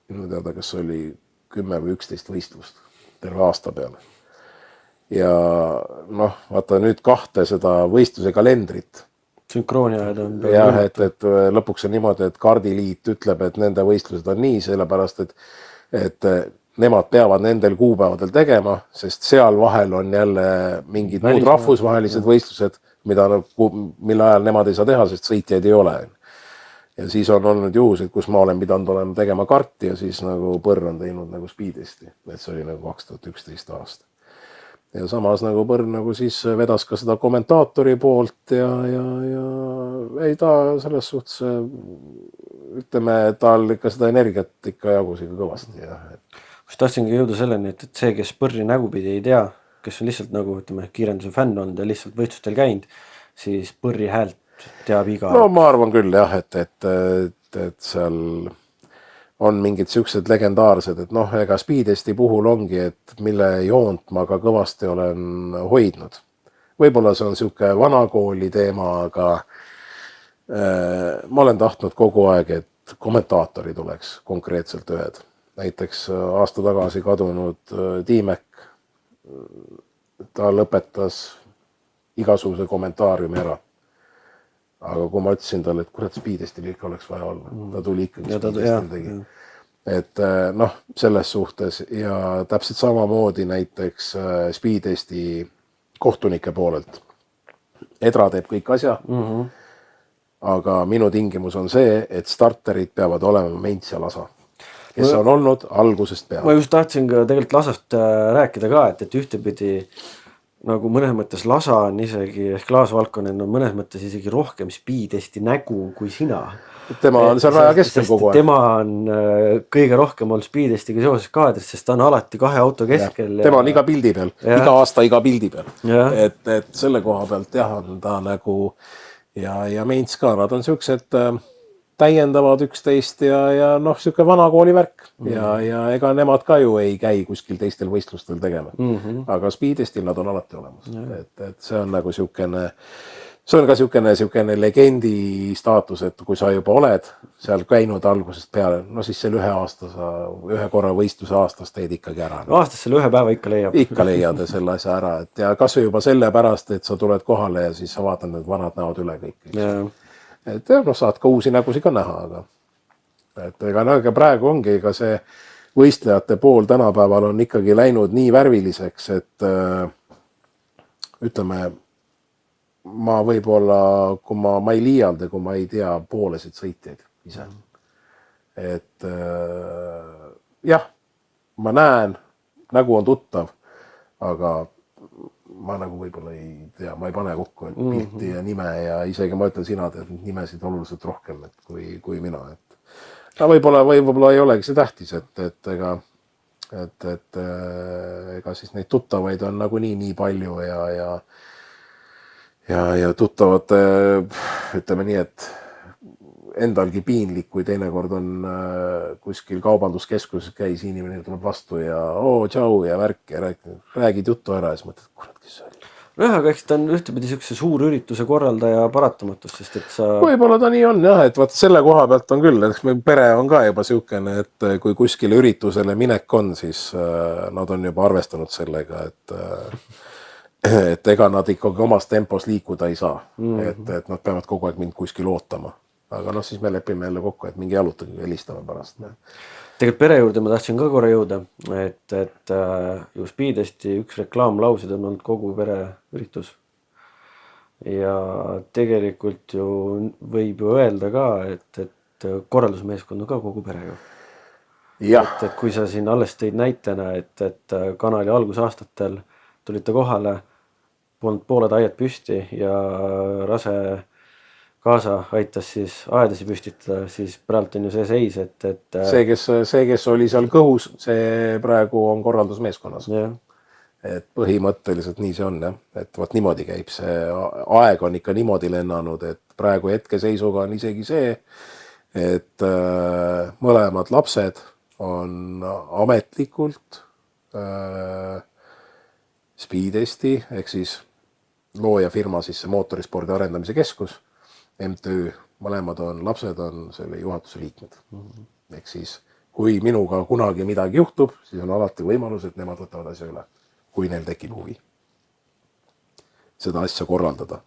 minu teada, kas oli 10 või 11 võistlust terve aasta peale. Ja vaata nüüd 2 seda võistluse kalendrit. Sünkroonia on. Jah, et lõpuks on niimoodi, et kaardiliit ütleb, et nende võistlused on nii, sellepärast, et nemad peavad nendel kuupäevadel tegema, sest seal vahel on jälle mingid muud rahvusvahelised võistlused, mille ajal nemad ei saa teha, sest sõitjaid ei ole. Ja siis on olnud juhused, kus ma olen pidanud olema tegema karti ja siis nagu Põrr on teinud nagu speedisti. Et see oli nagu 2011 aasta. Ja samas nagu Põrr nagu siis vedas ka seda kommentaatori poolt ja ei ta selles suhtes, ütleme, tal ikka seda energiat ikka jagus ikka kõvasti. Mis tahtsingi jõuda selleni, et see, kes Põrri nägupidi ei tea, kes on lihtsalt nagu, ütleme, kiirenduse fänn olnud ja lihtsalt võistlustel käinud, siis Põrri häält teab iga. No ma arvan küll jah, et seal on mingid siuksed legendaarsed, et ega speedesti puhul ongi, et mille joont ma ka kõvasti olen hoidnud. Võib-olla see on siuke vanakooli teema, aga ma olen tahtnud kogu aeg, et kommentaatorid oleks konkreetselt ühed. Näiteks aasta tagasi kadunud Tiimek, ta lõpetas igasuguse kommentaariumi ära. Aga kui ma ütlesin talle, et kurat speedestil ikka oleks vaja olla, ta tuli ikkagi speedestil tegi. Et selles suhtes ja täpselt samamoodi näiteks speedesti kohtunike poolelt. Edra teeb kõik asja. Aga minu tingimus on see, et starterid peavad olema Ments ja Lasa, kes on olnud algusest peale. Ma just tahtsin ka tegelikult Lasast rääkida ka, et ühtepidi nagu mõnes mõttes Lasa on isegi, ehk Klaas Valkonen on mõnes mõttes isegi rohkem speed-esti nägu kui sina. Tema on seal raja keskel kogu aeg. Tema on kõige rohkem olnud speed-estiga seoses kaadris, sest ta on alati kahe auto keskel. Tema on iga pildi peal, iga aasta iga pildi peal. Et selle koha pealt jah, on ta nagu ja Ments ka, nad on siuksed täiendavad üksteist ja noh, siuke vana kooli värk ja ega nemad ka ju ei käi kuskil teistel võistlustel tegema. Aga speed-estil nad on alati olemas. Et see on nagu siukene, see on ka siukene legendi staatus, et kui sa juba oled seal käinud algusest peale, no siis seal ühe korra võistluse aastas teed ikkagi ära. Aastas selle ühe päeva ikka leiab. Ikka leiad selle asja ära, et ja kas või juba selle pärast, et sa tuled kohale ja siis sa vaatad need vanad näod üle kõik. Et noh, saad ka uusi nägusid ka näha, aga praegu ongi ka see võistlejate pool tänapäeval on ikkagi läinud nii värviliseks, et ütleme, ma võib-olla, kui ma ei liialda, kui ma ei tea poolesid sõitjaid ise. Et jah, ma näen, nägu on tuttav, aga ma nagu võib-olla ei tea, ma ei pane kokku pilti ja nime ja isegi ma ütlen, sina teed nimesid oluliselt rohkem kui mina. Et võib-olla ei olegi see tähtis, et ega siis neid tuttavaid on nagu nii palju ja tuttavad, ütleme nii, et endalgi piinlik, kui teinekord on kuskil kaubanduskeskuses käis, inimene tuleb vastu ja tšau ja värk ja räägid juttu ära ja siis mõtled, kurat, kes see oli. Aga eks ta on ühtepidi siukse suur ürituse korraldaja paratamatus, sest et sa... Võib-olla ta nii on jah, et vaat selle koha pealt on küll, eks meil pere on ka juba siukene, et kui kuskile üritusele minek on, siis nad on juba arvestanud sellega, et ega nad ikkagi omas tempos liikuda ei saa. Et nad peavad kogu aeg mind kuskil ootama. Aga noh, siis me lepime jälle kokku, et mingi jalutage helistame pärast. Tegelikult pere juurde ma tahtsin ka korra jõuda, et ju Speedesti üks reklaamlaused on olnud kogu pere üritus. Ja tegelikult ju võib ju öelda ka, et korraldusmeeskond on ka kogu pere ju. Et kui sa siin alles tõid näitena, et kanali algusaastatel tulite kohale, polnud pooled aiad püsti ja Rase kaasa aitas siis aedasi püstitada, siis praegu on ju see seis, et... See, kes oli seal kõhus, see praegu on korraldusmeeskonnas. Et põhimõtteliselt nii see on, jah. Et vaat niimoodi käib. See aeg on ikka niimoodi lennanud, et praegu hetkeseisuga on isegi see, et mõlemad lapsed on ametlikult Speedesti, ehk siis loojafirma siis see mootorispordi arendamise keskus, MTÜ, mõlemad lapsed on selle juhatuse liikmed. Ehk siis, kui minuga kunagi midagi juhtub, siis on alati võimalus, et nemad võtavad asja üle, kui neil tekib huvi seda asja korraldada.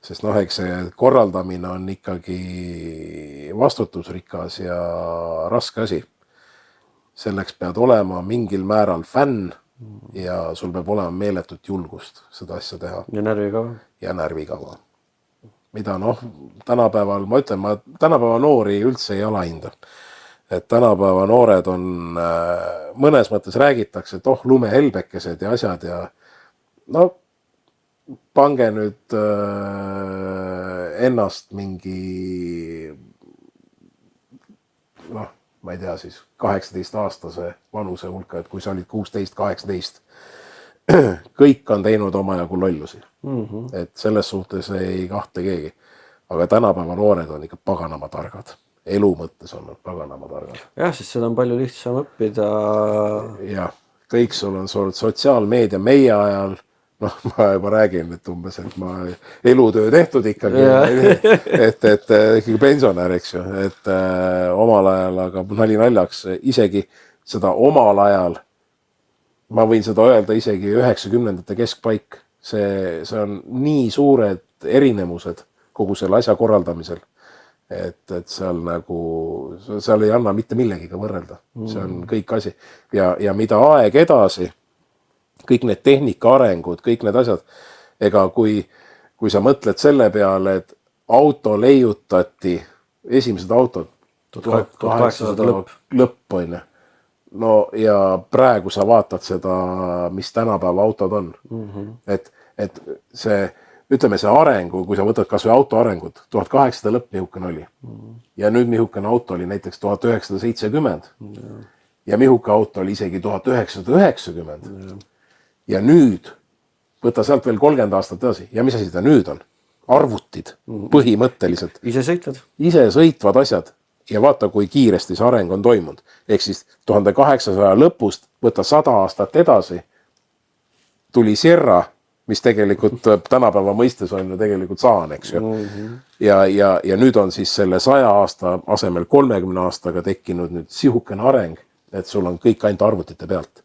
Sest noh, eks see korraldamine on ikkagi vastutusrikas ja raske asi. Selleks pead olema mingil määral fänn ja sul peab olema meeletut julgust seda asja teha. Ja närvikava. Mida noh, tänapäeval, ma ütlen, tänapäeva noori üldse ei alahinda. Et tänapäeva noored on, mõnes mõttes räägitakse, et lumehelbekesed ja asjad ja no pange nüüd ennast mingi, noh, ma ei tea siis, 18-aastase vanuse hulka, et kui sa olid 16-18, kõik on teinud omajagu lollusi. Et selles suhtes ei kahtle keegi. Aga tänapäeva noored on ikka paganama targad. Elu mõttes on nad paganama targad. Jah, sest seda on palju lihtsam õppida. Jah, kõik sul on sotsiaalmeedia meie ajal. Noh, ma juba räägin, et umbes, et ma elutöö tehtud ikkagi. Et ikkagi pensionär, eks ju. Et omal ajal, aga nali naljaks, isegi seda omal ajal ma võin seda öelda isegi 90ndate keskpaik. See on nii suured erinevused kogu selle asja korraldamisel, et seal nagu, seal ei anna mitte millegiga võrrelda. See on kõik asi. Ja mida aeg edasi, kõik need tehnika arengud, kõik need asjad, ega kui kui sa mõtled selle peale, et auto leiutati, esimesed autod 1800 lõpp on ju. No ja praegu sa vaatad seda, mis tänapäeva autod on. Et see, ütleme see arengu, kui sa võtad kas või auto arengud, 1800 lõpp mihukene oli. Ja nüüd mihukene auto oli näiteks 1970. Ja mihuke auto oli isegi 1990. Ja nüüd võta sealt veel 30 aastat edasi. Ja mis asi ta nüüd on? Arvutid, põhimõtteliselt. Ise sõitvad asjad. Ja vaata, kui kiiresti see areng on toimunud. Ehk siis 1800 lõpust võtta 100 aastat edasi tuli Sierra, mis tegelikult tänapäeva mõistes on ju tegelikult Saan, eks ju. Ja nüüd on siis selle 100 aasta asemel 30 aastaga tekkinud nüüd sihukene areng, et sul on kõik ainult arvutite pealt.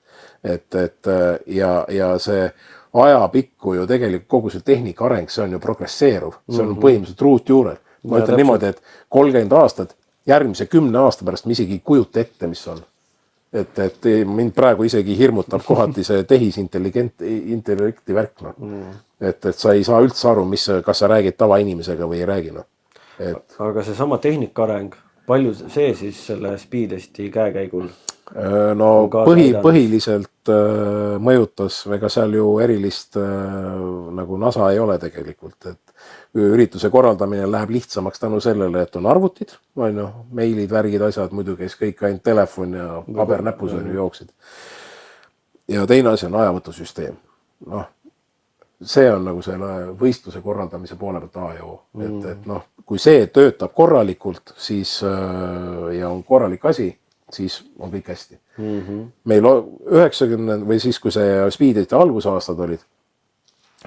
Ja see ajapikku ju tegelikult kogu see tehnika areng, see on ju progresseeruv. See on põhimõtteliselt ruutjuurel. Ma ütlen niimoodi, et 30 aastat järgmise 10 aasta pärast me isegi ei kujuta ette, mis on. Et mind praegu isegi hirmutab kohati see tehisintellekti värk. Et sa ei saa üldse aru, kas sa räägid tavainimesega või ei räägi. Aga see sama tehnikaareng, palju see siis selle Speedtesti käekäigul? No põhiliselt mõjutas, ega seal ju erilist nagu NASA ei ole tegelikult, et ürituse korraldamine läheb lihtsamaks tänu sellele, et on arvutid, meilid, värgid, asjad, muidu käis kõik ainult telefon ja pabernäpus on ju jooksid. Ja teine asi on ajavõtusüsteem. See on nagu selle võistluse korraldamise poole pealt A ja O. Et kui see töötab korralikult, siis ja on korralik asi, siis on kõik hästi. Meil 90 või siis, kui see Speedtesti algusaastad olid,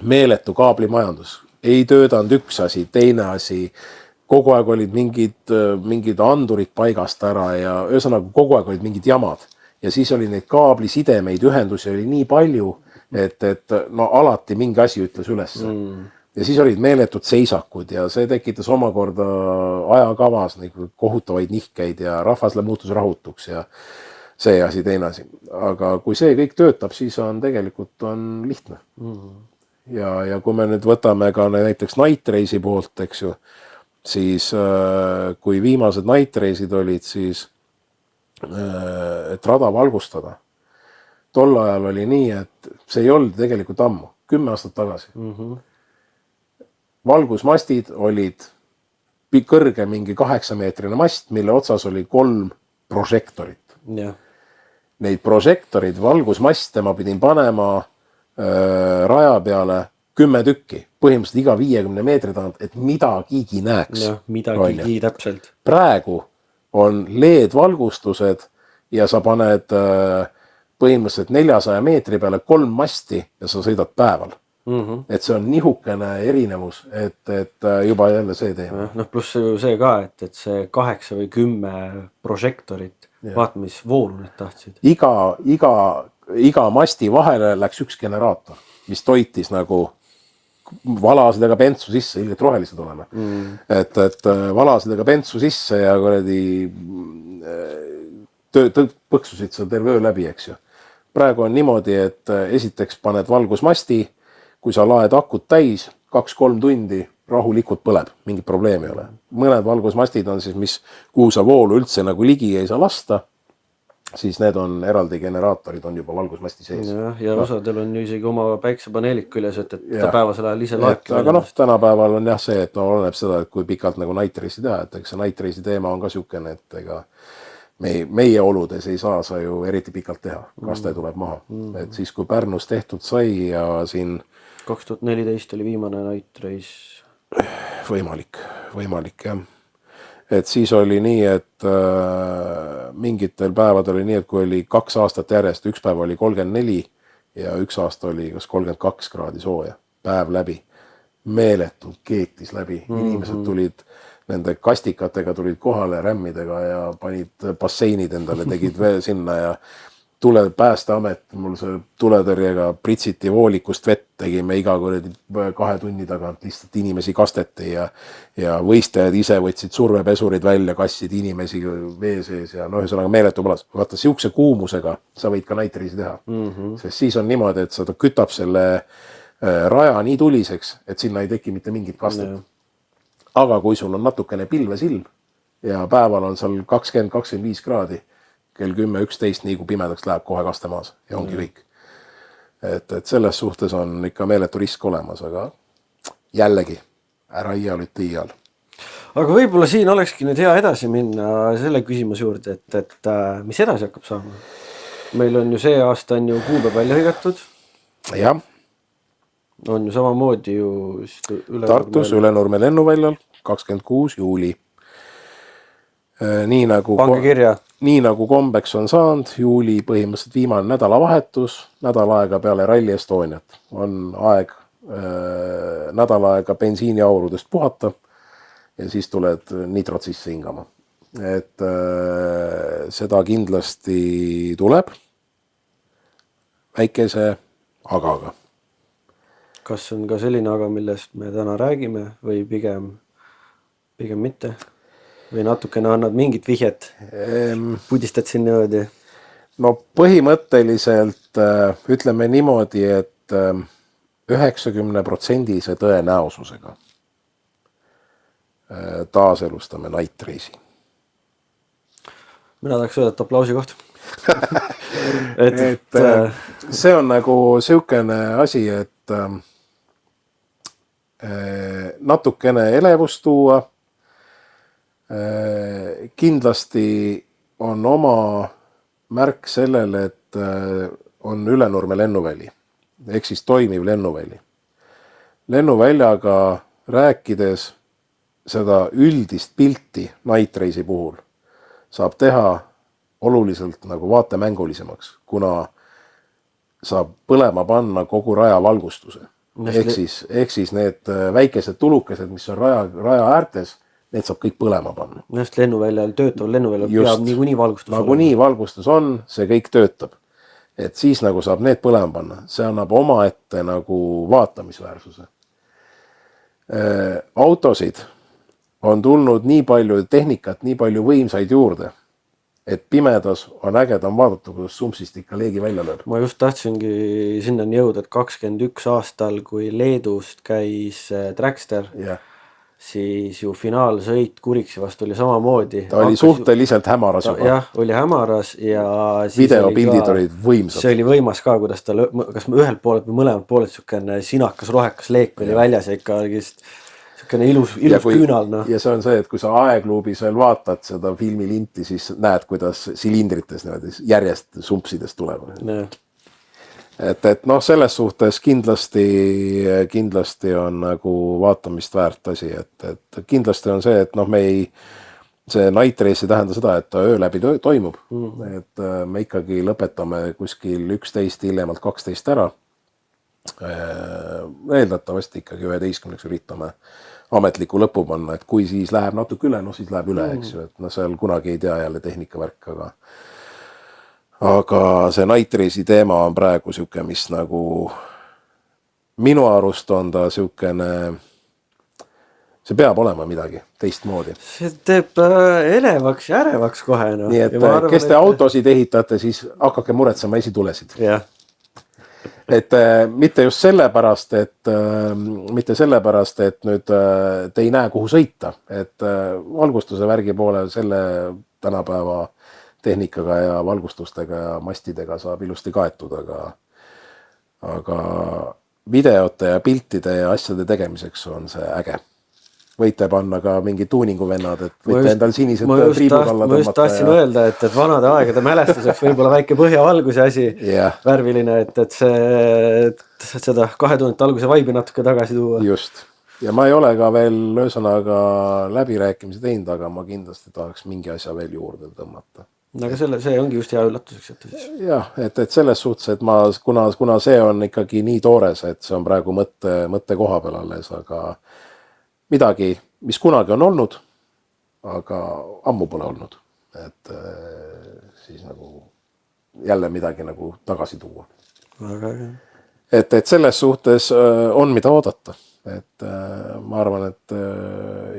meeletu kaablimajandus. Ei töödanud üks asi, teine asi, kogu aeg olid mingid andurid paigast ära ja ühesõnaga kogu aeg olid mingid jamad. Ja siis oli neid kaablisidemeid, ühendusi oli nii palju, et alati mingi asi ütles üles. Ja siis olid meeletud seisakud ja see tekitas omakorda ajakavas kohutavaid nihkeid ja rahvasle muutus rahutuks ja see asi, teine asi. Aga kui see kõik töötab, siis on tegelikult lihtne. Ja kui me nüüd võtame ka näiteks Night Race'i poolt, eks ju, siis kui viimased Night Race'id olid, siis et rada valgustada. Tol ajal oli nii, et see ei olnud tegelikult ammu, 10 aastat tagasi. Valgusmastid olid kõrge mingi 8-meetrine mast, mille otsas oli 3 prožektorit. Neid prožektorid, valgusmaste ma pidin panema raja peale 10 tükki, põhimõtteliselt iga 50 meetri tagant, et midagigi näeks. Midagigi täpselt. Praegu on LED-valgustused ja sa paned põhimõtteliselt 400 meetri peale 3 masti ja sa sõidad päeval. Et see on nihukene erinevus, et juba jälle see teema. Pluss see ka, et see 8 või 10 prožektorit, vaat mis voolu need tahtsid. Iga masti vahele läks üks generaator, mis toitis nagu valasid ega bentsu sisse, ilgelt rohelised oleme. Et valasid ega bentsu sisse ja põksusid seal terve öö läbi, eks ju. Praegu on niimoodi, et esiteks paned valgusmasti, kui sa laed akut täis, 2-3 tundi rahulikult põleb, mingit probleemi ei ole. Mõned valgusmastid on siis, kuhu sa voolu üldse nagu ligi ei saa lasta, siis need on eraldi generaatorid, on juba valgusmasti sees. Ja osadel on ju isegi oma päiksepaneelik küljes, et ta päevasel ajal ise laebki. Aga tänapäeval on see, et oleneb seda, et kui pikalt nagu Night Race'i teha, et see Night Race'i teema on ka siukene, et ega meie oludes ei saa sa ju eriti pikalt teha, kaste tuleb maha. Et siis, kui Pärnus tehtud sai ja siin 2014 oli viimane Night Race. Võimalik, jah. Et siis oli nii, et mingitel päevadel oli nii, et kui oli 2 aastat järjest, üks päev oli 34 ja üks aasta oli kas 32 kraadi sooja, päev läbi. Meeletult keetis läbi. Inimesed tulid nende kastikatega, tulid kohale rämmidega ja panid basseinid endale, tegid sinna ja Päästeamet, mul see tuletõrjega pritsiti voolikust vett, tegime iga 2 tunni tagant, lihtsalt inimesi kasteti ja võistajad ise võtsid survepesurid välja, kassid inimesi vee sees ja ühesõnaga meeletu palas. Vaata, siukse kuumusega sa võid ka Night Race'i teha. Sest siis on niimoodi, et sa kütab selle raja nii tuliseks, et sinna ei teki mitte mingit kastet. Aga kui sul on natukene pilvesilm ja päeval on seal 20-25 kraadi, kell 10-11 nii kui pimedaks läheb kohe kaste maas ja ongi kõik. Et selles suhtes on ikka meeletu risk olemas, aga jällegi, ära iial iial. Aga võib-olla siin olekski nüüd hea edasi minna selle küsimuse juurde, et mis edasi hakkab saama? Meil on ju see aasta on ju kuupäev välja hõigatud. Jah. On ju samamoodi ju Tartus Ülenurme lennuväljal 26 juuli. Pange kirja. Nii nagu kombeks on saanud, juuli põhimõtteliselt viimane nädalavahetus, nädal aega peale Rally Estoniat. On aeg nädal aega bensiiniaurudest puhata ja siis tuled nitrot sisse hingama. Et seda kindlasti tuleb väikese agaga. Kas on ka selline aga, millest me täna räägime või pigem mitte? Või natukene annad mingit vihjet? Pudistad siin niimoodi? No põhimõtteliselt ütleme niimoodi, et 90% tõenäosusega taaselustame Night Race'i. Mina tahaks öelda, et aplausi koht. See on nagu siukene asi, et natukene elevust tuua. Kindlasti on oma märk sellele, et on Ülenurme lennuväli, ehk siis toimiv lennuväli. Lennuväljaga rääkides seda üldist pilti Night Race'i puhul saab teha oluliselt nagu vaatemängulisemaks, kuna saab põlema panna kogu raja valgustuse. Ehk siis need väikesed tulukesed, mis on raja äärtes, need saab kõik põlema panna. Just lennuväljal, töötav lennuväljal peab niikuinii valgustus. Nagunii valgustus on, see kõik töötab. Et siis nagu saab need põlema panna. See annab oma ette nagu vaatamisväärsuse. Autosid on tulnud nii palju tehnikat, nii palju võimsaid juurde, et pimedas on ägedam vaadata, kuidas sumpsist ikka leegi välja lööb. Ma just tahtsingi sinna jõuda, et 21 aastal, kui Leedust käis Trackster, siis ju finaalsõit Kuriksi vastu oli samamoodi. Ta oli suhteliselt hämaras juba. Jah, oli hämaras ja videopildid olid võimsad. See oli võimas ka, kuidas ta, kas ühelt poolelt või mõlemad pooled siukene sinakas, rohekas leek oli väljas ja ikka siukene ilus küünal. Ja see on see, et kui sa aegluubis veel vaatad seda filmilinti, siis näed, kuidas silindrites järjest sumpsidest tulevad. Et noh, selles suhtes kindlasti on nagu vaatamist väärt asi, et kindlasti on see, et noh, see Night Race ei tähenda seda, et ta öö läbi toimub, et me ikkagi lõpetame kuskil 11, hiljemalt 12 ära. Eeldatavasti ikkagi 11 üritame ametliku lõpu panna, et kui siis läheb natuke üle, no siis läheb üle, eks ju, et no seal kunagi ei tea jälle tehnikavärk, aga see Night Race'i teema on praegu siuke, mis nagu minu arust on ta siukene, see peab olema midagi teistmoodi. See teeb elevaks ja ärevaks kohe. No. Nii et kes te autosid ehitate, siis hakkake muretsema esitulesid. Jah. Et mitte just sellepärast, et nüüd te ei näe, kuhu sõita, et valgustuse värgi poole selle tänapäeva tehnikaga ja valgustustega ja mastidega saab ilusti kaetud, aga videote ja piltide ja asjade tegemiseks on see äge. Võite panna ka mingi tuuninguvennad, et võite endal sinised triibud alla tõmmata. Ma just tahtsin öelda, et vanade aegade mälestuseks võib-olla väike põhjavalguse asi värviline, et seda 2000 alguse vaibi natuke tagasi tuua. Just. Ja ma ei ole ka veel ühesõnaga läbirääkimisi teinud, aga ma kindlasti tahaks mingi asja veel juurde tõmmata. Aga see ongi just hea üllatuseks. Jah, et selles suhtes, et kuna see on ikkagi nii toores, et see on praegu mõtte koha peal alles, aga midagi, mis kunagi on olnud, aga ammu pole olnud. Et siis nagu jälle midagi nagu tagasi tuua. Et selles suhtes on mida oodata. Et ma arvan, et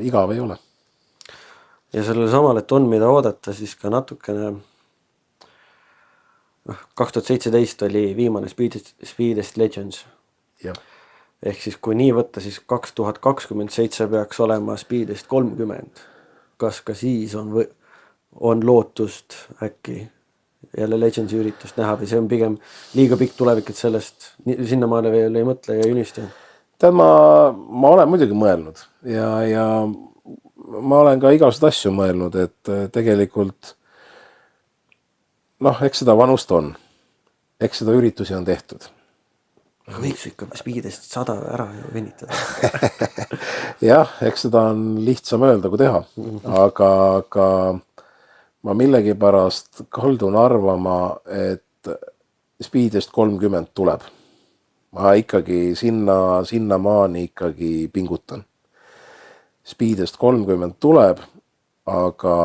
igav ei ole. Ja sellele samal, et on mida oodata, siis ka natukene 2017 oli viimane Speedest Legends. Ja. ehk siis kui nii võtta, siis 2027 peaks olema Speedest 30. Kas ka siis on lootust äkki jälle Legendsi üritust näha või see on pigem liiga pikk tulevik, et sellest sinnamaale veel ei mõtle ja ei unista? Tead, ma olen muidugi mõelnud ja ma olen ka igasuguseid asju mõelnud, et tegelikult noh, eks seda vanust on. Eks seda üritusi on tehtud. Võiks ikka Speedest 100 ära venitada. Jah, eks seda on lihtsam öelda kui teha, aga ma millegipärast kaldun arvama, et Speedest 30 tuleb. Ma ikkagi sinnamaani ikkagi pingutan. Speedest 30 tuleb, aga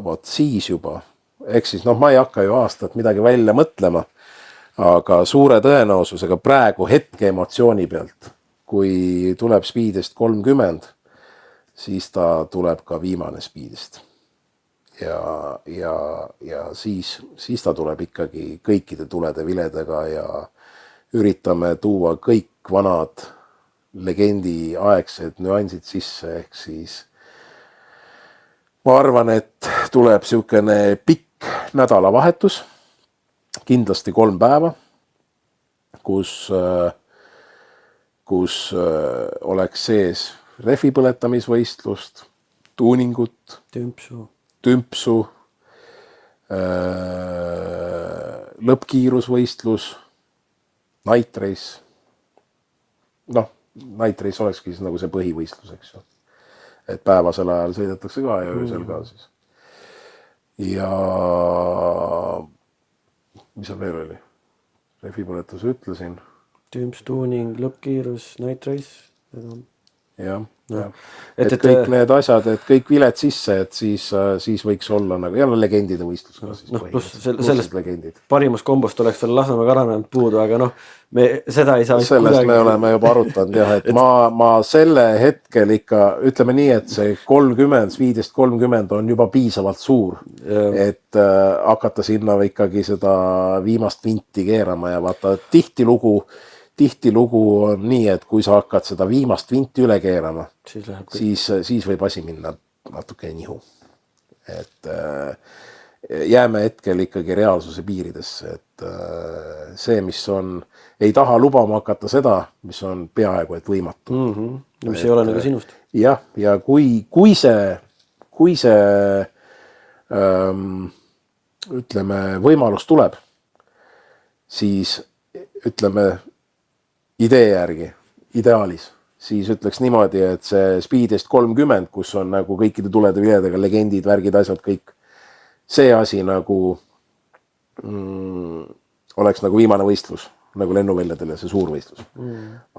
vot siis juba, eks siis ma ei hakka ju aastat midagi välja mõtlema, aga suure tõenäosusega praegu hetke emotsiooni pealt, kui tuleb Speedest 30, siis ta tuleb ka viimane Speedest. Ja siis ta tuleb ikkagi kõikide tulede viledega ja üritame tuua kõik vanad legendi aegsed nüansid sisse, ehk siis ma arvan, et tuleb siukene pikk nädalavahetus, kindlasti 3 päeva, kus oleks sees rehvi põletamisvõistlust, tuuningut, tümpsu, lõppkiirusvõistlus, night race. Noh, night race olekski siis nagu see põhivõistlus, eks ju. Et päevasel ajal sõidetakse ka ja öösel ka siis. Ja mis seal veel oli? Rehvipõletus ütlesin. Tümps, tuuning, lõppkiirus, night race. Jah. Et kõik need asjad, et kõik viled sisse, et siis võiks olla nagu jälle legendide võistlus ka siis. Pluss sellest parimas kombost oleks veel Lasnamäe Karanand puudu, aga me seda ei saa sellest me oleme juba arutanud jah, et ma selle hetkel ikka ütleme nii, et see 30, Speedest 30 on juba piisavalt suur, et hakata sinna ikkagi seda viimast vinti keerama ja vaata tihtilugu on nii, et kui sa hakkad seda viimast vinti üle keerama, siis võib asi minna natuke nihu. Et jääme hetkel ikkagi reaalsuse piiridesse, et see, mis on, ei taha lubama hakata seda, mis on peaaegu et võimatu. Mis ei ole nagu sinust. Jah, ja kui see ütleme, võimalus tuleb, siis ütleme, idee järgi, ideaalis, siis ütleks niimoodi, et see Speedest 30, kus on nagu kõikide tulede viledega legendid, värgid, asjad, kõik. See asi nagu oleks nagu viimane võistlus, nagu lennuväljadel ja see suur võistlus.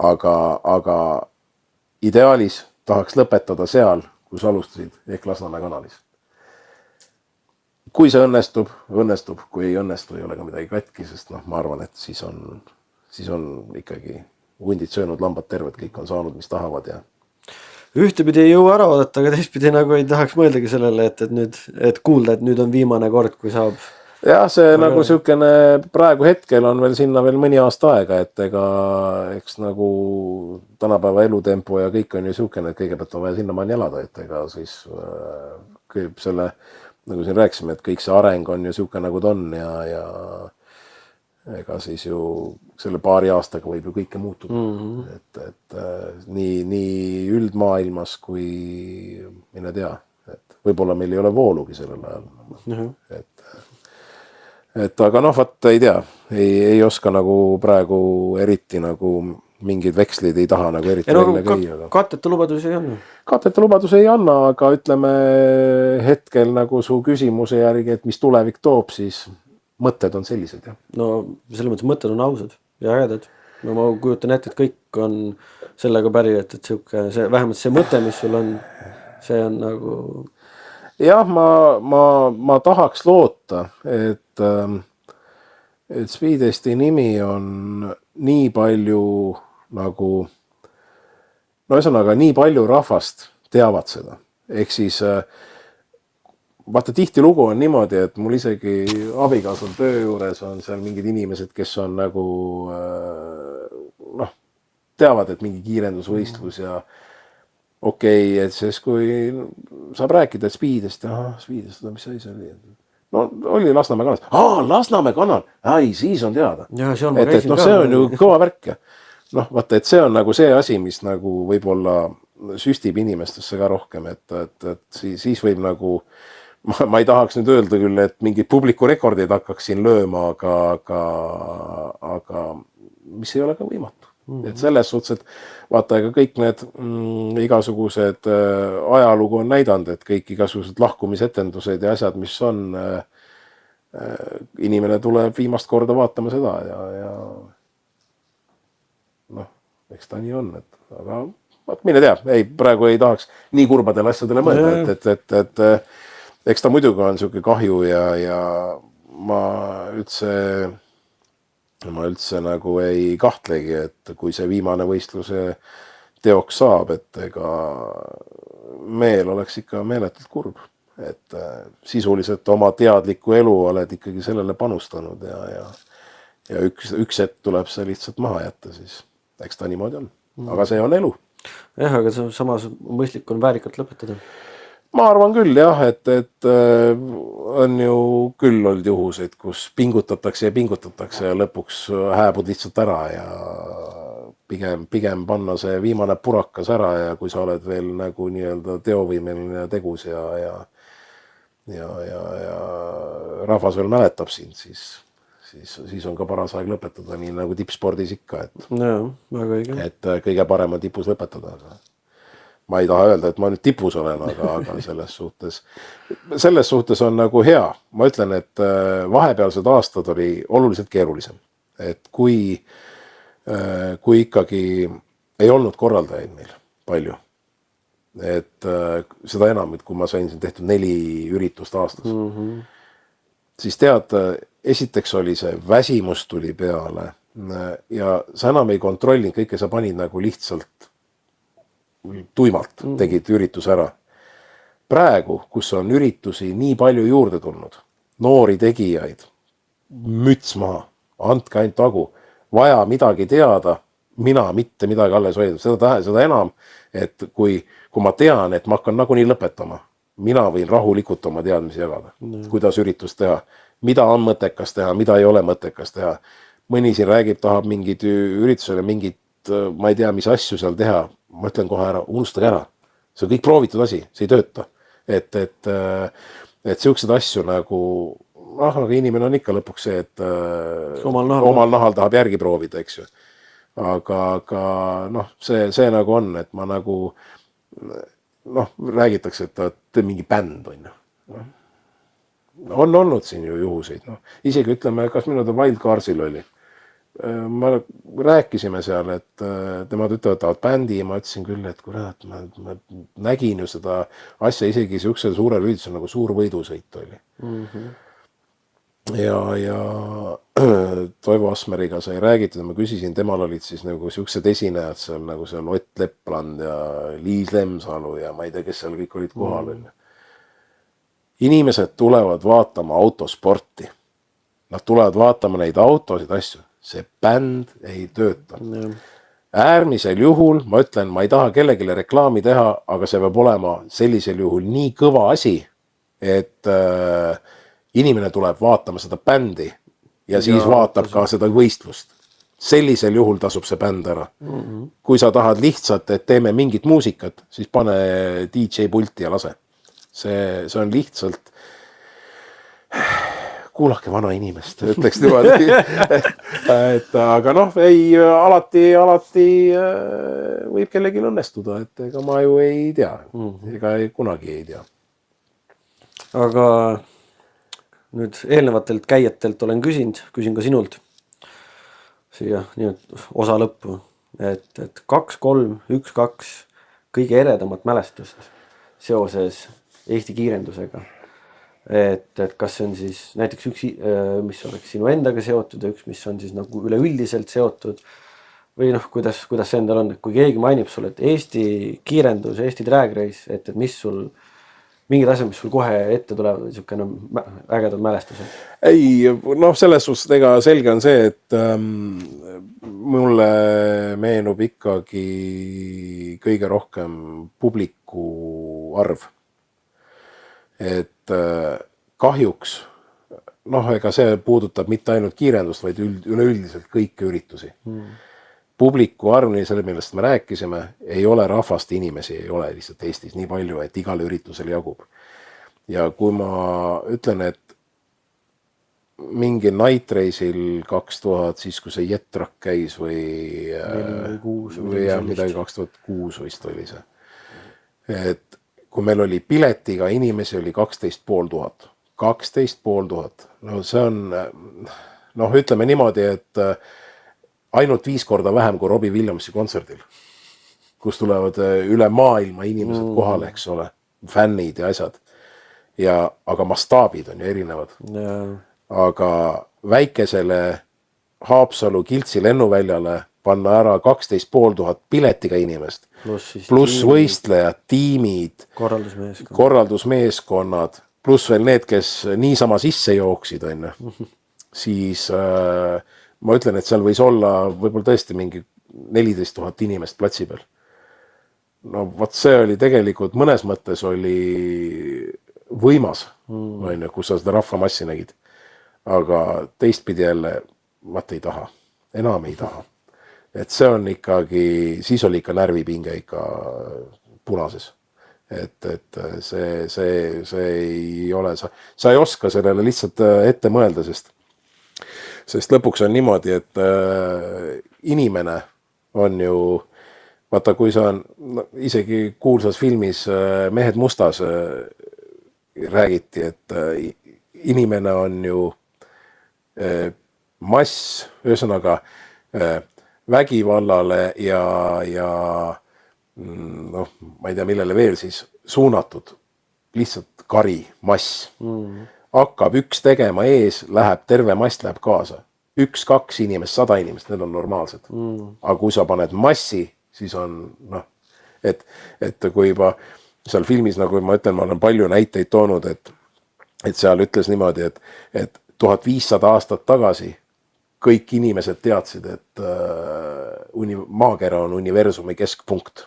Aga ideaalis tahaks lõpetada seal, kus alustasid, ehk Lasnamäe kanalis. Kui see õnnestub, kui ei õnnestu, ei ole ka midagi katki, sest ma arvan, et siis on ikkagi hundid söönud, lambad terved, kõik on saanud, mis tahavad ja ühtepidi ei jõua ära oodata, aga teistpidi nagu ei tahaks mõeldagi sellele, et kuulda, et nüüd on viimane kord, kui saab. Jah, see nagu siukene praegu hetkel on veel sinna veel mõni aasta aega, et eks nagu tänapäeva elutempo ja kõik on ju siukene, et kõigepealt on vaja sinnamaani elada, et ega siis selle, nagu siin rääkisime, et kõik see areng on ju siuke nagu ta on ja ega siis ju selle paari aastaga võib ju kõike muutuda. Et nii üldmaailmas kui mine tea, et võib-olla meil ei ole voolugi sellel ajal. Et aga vaat ei tea, ei oska nagu praegu eriti nagu mingid vekslid ei taha nagu eriti välja käia. Katteta lubadusi ei anna? Katteta lubadusi ei anna, aga ütleme hetkel nagu su küsimuse järgi, et mis tulevik toob, siis mõtted on sellised, jah. No selles mõttes mõtted on ausad ja ägedad. No ma kujutan ette, et kõik on sellega päri, et vähemalt see mõte, mis sul on, see on nagu... Jah, ma tahaks loota, et Speedesti nimi on nii palju nagu... No ühesõnaga, nii palju rahvast teavad seda. Ehk siis... Vaata, tihti lugu on niimoodi, et mul isegi abikaasal töö juures on seal mingid inimesed, kes on nagu teavad, et mingi kiirendusvõistlus ja okei, et siis kui saab rääkida, et Speedist, mis asi see oli? No oli Lasnamäe kanal. Lasnamäe kanal! Ai, siis on teada. Ja, seal ma käisin see on ju kõva värk. Noh, vaata, et see on nagu see asi, mis nagu võib-olla süstib inimestesse ka rohkem, et siis võib nagu, ma ei tahaks nüüd öelda küll, et mingid publiku rekordid hakkaks siin lööma, aga mis ei ole ka võimatu. Et selles suhtes, et vaata, ega kõik need igasugused ajalugu on näidanud, et kõik igasugused lahkumisetendused ja asjad, mis on, inimene tuleb viimast korda vaatama seda ja noh, eks ta nii on, aga mine tea, praegu ei tahaks nii kurbadele asjadele mõelda, et eks ta muidugi on siuke kahju ja ma üldse nagu ei kahtlegi, et kui see viimane võistluse teoks saab, et ega meel oleks ikka meeletult kurb, et sisuliselt oma teadlikku elu oled ikkagi sellele panustanud ja üks hetk tuleb see lihtsalt maha jätta, siis eks ta niimoodi on, aga see on elu. Jah, aga samas mõistlik on väärikalt lõpetada. Ma arvan küll jah, et on ju küll olnud juhuseid, kus pingutatakse ja lõpuks hääbud lihtsalt ära ja pigem panna see viimane purakas ära ja kui sa oled veel nagu nii-öelda teovõimeline ja tegus ja rahvas veel mäletab sind, siis on ka paras aeg lõpetada, nii nagu tippspordis ikka, et kõige parem on tipus lõpetada, aga ma ei taha öelda, et ma nüüd tipus olen, aga selles suhtes on nagu hea. Ma ütlen, et vahepealsed aastad oli oluliselt keerulisem. Et kui ikkagi ei olnud korraldajaid meil palju, et seda enam, et kui ma sain siin tehtud 4 üritust aastas, siis tead, esiteks oli see väsimus tuli peale ja sa enam ei kontrollinud kõike, sa panid nagu lihtsalt tuimalt tegid ürituse ära. Praegu, kus on üritusi nii palju juurde tulnud, noori tegijaid, müts maha, andke ainult tagu, vaja midagi teada, mina mitte midagi alles hoida. Seda enam, et kui ma tean, et ma hakkan nagunii lõpetama, mina võin rahulikult oma teadmisi jagada, kuidas üritust teha, mida on mõttekas teha, mida ei ole mõttekas teha. Mõni siin räägib, tahab mingid üritusele, mingid, ma ei tea, mis asju seal teha. Ma ütlen kohe ära, unustage ära. See on kõik proovitud asi, see ei tööta. Et siuksed asju nagu inimene on ikka lõpuks see, et omal nahal tahab järgi proovida, eks ju. Aga see nagu on, et ma nagu räägitakse, et mingi bänd on. On olnud siin ju juhuseid. Isegi ütleme, kas minu Wild Carsil oli. Ma rääkisime seal, et temad ütlevad, tahavad bändi ja ma ütlesin küll, et kurat, ma nägin ju seda asja isegi siuksel suurel üldse nagu suur võidusõit oli. Ja Toivo Asmeriga sai räägitud, ma küsisin, temal olid siis nagu siuksed esinejad seal nagu seal Ott Lepland ja Liis Lemsalu ja ma ei tea, kes seal kõik olid kohal. Inimesed tulevad vaatama autosporti. Nad tulevad vaatama neid autosid, asju. See bänd ei tööta. Äärmisel juhul, ma ütlen, ma ei taha kellegile reklaami teha, aga see peab olema sellisel juhul nii kõva asi, et inimene tuleb vaatama seda bändi ja siis vaatab ka seda võistlust. Sellisel juhul tasub see bänd ära. Kui sa tahad lihtsalt, et teeme mingit muusikat, siis pane DJ pulti ja lase. See on lihtsalt kuulake vana inimest, ütleks niimoodi. Aga alati võib kellelgi õnnestuda, et ega ma ju ei tea. Ega kunagi ei tea. Aga nüüd eelnevatelt käijatelt olen küsin ka sinult siia osa lõppu, et 2, 3, 1, 2 kõige eredamat mälestust seoses Eesti kiirendusega. Et kas see on siis näiteks üks, mis oleks sinu endaga seotud ja üks, mis on siis nagu üleüldiselt seotud või kuidas see endal on, et kui keegi mainib sulle, et Eesti kiirendus, Eesti drag race, et mis sul mingid asjad, mis sul kohe ette tulevad, niisugune ägedad mälestused? Ei, noh, selles suhtes ega selge on see, et mulle meenub ikkagi kõige rohkem publiku arv. Et kahjuks, noh, ega see puudutab mitte ainult kiirendust, vaid üleüldiselt kõiki üritusi. Publiku arv, nii selle, millest me rääkisime, ei ole rahvast, inimesi ei ole lihtsalt Eestis nii palju, et igale üritusele jagub. Ja kui ma ütlen, et mingi Night Race'il 2000, siis kui see Jetrak käis või midagi 2006 vist oli see. Et kui meil oli piletiga inimesi oli 12 500. 12 500. No see on, noh, ütleme niimoodi, et ainult 5 korda vähem kui Robbie Williamsi kontserdil, kus tulevad üle maailma inimesed kohale, eks ole, fännid ja asjad. Aga mastaabid on ju erinevad. Aga väikesele Haapsalu Kiltsi lennuväljale panna ära 12 500 piletiga inimest, pluss võistlejad, tiimid, korraldusmeeskonnad, pluss veel need, kes niisama sisse jooksid, siis ma ütlen, et seal võis olla võib-olla tõesti mingi 14 000 inimest platsi peal. No vaat see oli tegelikult mõnes mõttes oli võimas, kus sa seda rahvamassi nägid. Aga teistpidi jälle, vaat ei taha, enam ei taha. Et see on ikkagi, siis oli ikka närvipinge ikka punases. Et see ei ole, sa ei oska sellele lihtsalt ette mõelda, sest lõpuks on niimoodi, et inimene on ju, vaata kui sa on, isegi kuulsas filmis Mehed mustas räägiti, et inimene on ju mass, ühesõnaga vägivallale ja noh, ma ei tea, millele veel siis suunatud, lihtsalt kari, mass. Hakkab üks tegema ees, läheb, terve mass läheb kaasa. 1-2 inimest, 100 inimest, need on normaalsed. Aga kui sa paned massi, siis on, noh, et kui juba seal filmis, nagu ma ütlen, ma olen palju näiteid toonud, et seal ütles niimoodi, et 1500 aastat tagasi kõik inimesed teadsid, et maakera on universumi keskpunkt.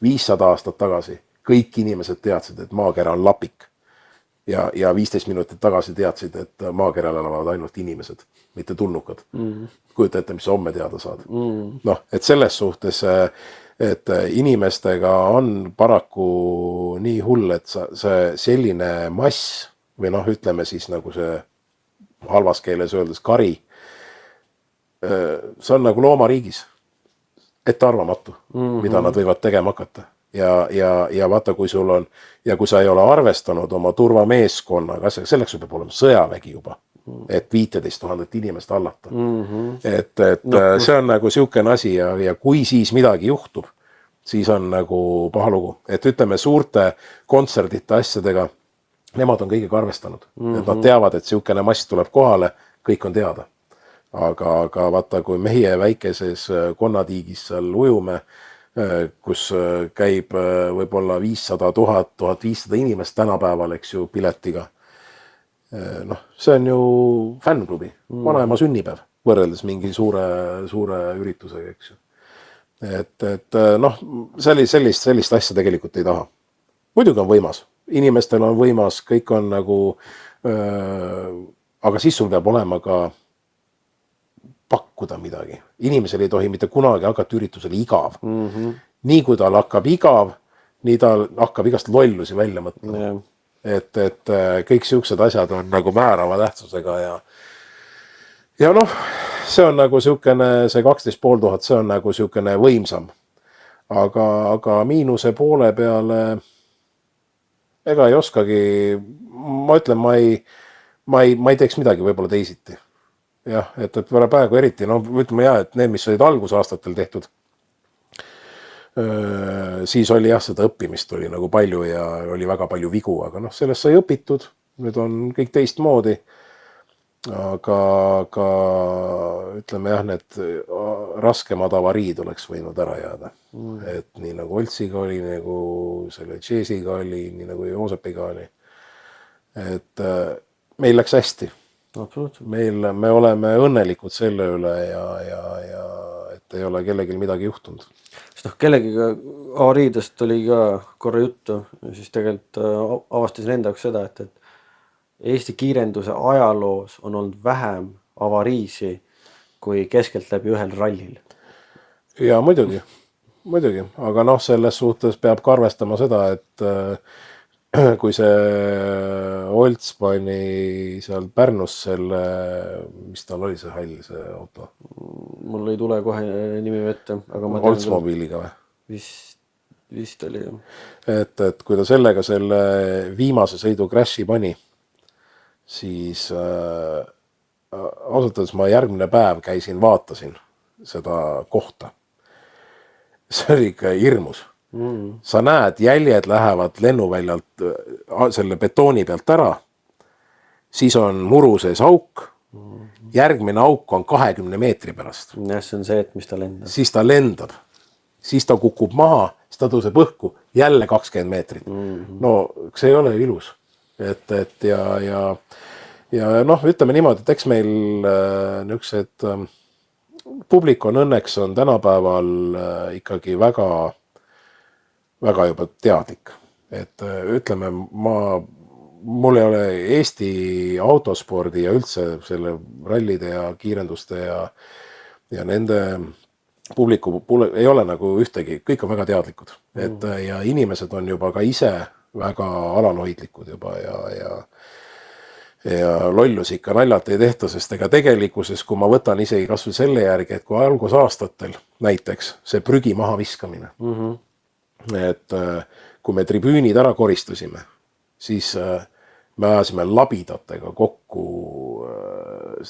500 aastat tagasi kõik inimesed teadsid, et maakera on lapik. Ja 15 minutit tagasi teadsid, et maakeral elavad ainult inimesed, mitte tulnukad. Kujuta ette, mis homme teada saad. Noh, et selles suhtes, et inimestega on paraku nii hull, et see selline mass, või noh, ütleme siis nagu see halvas keeles öeldes kari, see on nagu loomariigis ettearvamatu, mida nad võivad tegema hakata. Ja vaata, kui sul on, ja kui sa ei ole arvestanud oma turvameeskonnaga, selleks peab olema sõjavägi juba, et 15 000 inimest hallata. Et see on nagu siukene asi ja kui siis midagi juhtub, siis on nagu paha lugu. Et ütleme suurte kontserdite asjadega, nemad on kõigega arvestanud. Et nad teavad, et siukene mass tuleb kohale, kõik on teada. Aga vaata, kui meie väikeses konnatiigis seal ujume, kus käib võib-olla 500 000, 1500 inimest tänapäeval, eks ju, piletiga. Noh, see on ju fännklubi, vanaema sünnipäev, võrreldes mingi suure üritusega, eks ju. Et noh, sellist asja tegelikult ei taha. Muidugi on võimas, inimestel on võimas, kõik on nagu, aga siis sul peab olema ka pakkuda midagi. Inimesel ei tohi mitte kunagi hakata üritusele igav. Nii kui tal hakkab igav, nii tal hakkab igast lollusi välja mõtlema. Et kõik siuksed asjad on nagu määrava tähtsusega ja noh, see on nagu siukene, see 12 500, see on nagu siukene võimsam. Aga miinuse poole peale ega ei oskagi, ma ütlen, ma ei teeks midagi võib-olla teisiti. Jah, et praegu eriti, no ütleme jah, et need, mis olid algusaastatel tehtud, siis oli jah, seda õppimist oli nagu palju ja oli väga palju vigu, aga noh, sellest sai õpitud, nüüd on kõik teistmoodi. aga ütleme jah, need raskemad avariid oleks võinud ära jääda. Et nii nagu Oltsiga oli, nagu selle Chase'iga oli, nii nagu Joosepiga oli. Et meil läks hästi. Absoluutselt. Me oleme õnnelikud selle üle ja et ei ole kellelgi midagi juhtunud. Sest kellegiga avariidest oli ka korra juttu ja siis tegelikult avastasin enda jaoks seda, et Eesti kiirenduse ajaloos on olnud vähem avariisi kui keskeltläbi ühel rallil. Ja muidugi, aga noh, selles suhtes peab ka arvestama seda, et kui see Olts pani seal Pärnus selle, mis tal oli see hall, see auto? Mul ei tule kohe nimi ette, aga ma Oldsmobiiliga või? Vist oli. Et kui ta sellega selle viimase sõidu crash'i pani, siis ausalt öeldes ma järgmine päev käisin, vaatasin seda kohta. See oli ikka hirmus. Sa näed, jäljed lähevad lennuväljalt selle betooni pealt ära, siis on muru sees auk, järgmine auk on 20 meetri pärast. Jah, see on see, et mis ta lendab. Siis ta lendab, siis ta kukub maha, siis ta tõuseb õhku, jälle 20 meetrit. No see ei ole ilus. Et ja noh, ütleme niimoodi, et eks meil niisugused publik on õnneks on tänapäeval ikkagi väga juba teadlik. Et ütleme, mul ei ole Eesti autospordi ja üldse selle rallide ja kiirenduste ja nende publiku ei ole nagu ühtegi, kõik on väga teadlikud. Et ja inimesed on juba ka ise väga alalhoidlikud juba ja lollus ikka naljalt ei tehta, sest ega tegelikkuses, kui ma võtan isegi kas või selle järgi, et kui algusaastatel näiteks see prügi maha viskamine, et kui me tribüünid ära koristasime, siis me ajasime labidatega kokku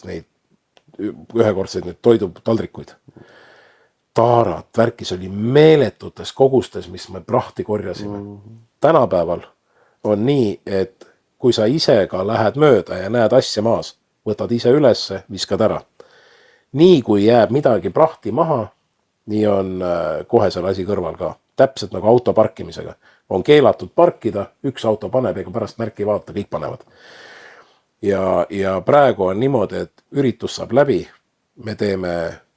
neid ühekordseid neid toidutaldrikuid. Taarat, värkis oli meeletutes kogustes, mis me prahti korjasime. Tänapäeval on nii, et kui sa ise ka lähed mööda ja näed asja maas, võtad ise ülesse, viskad ära. Nii kui jääb midagi prahti maha, nii on kohe selle asi kõrval ka. Täpselt nagu auto parkimisega. On keelatud parkida, üks auto paneb, ega pärast märki vaata, kõik panevad. Ja praegu on niimoodi, et üritus saab läbi, me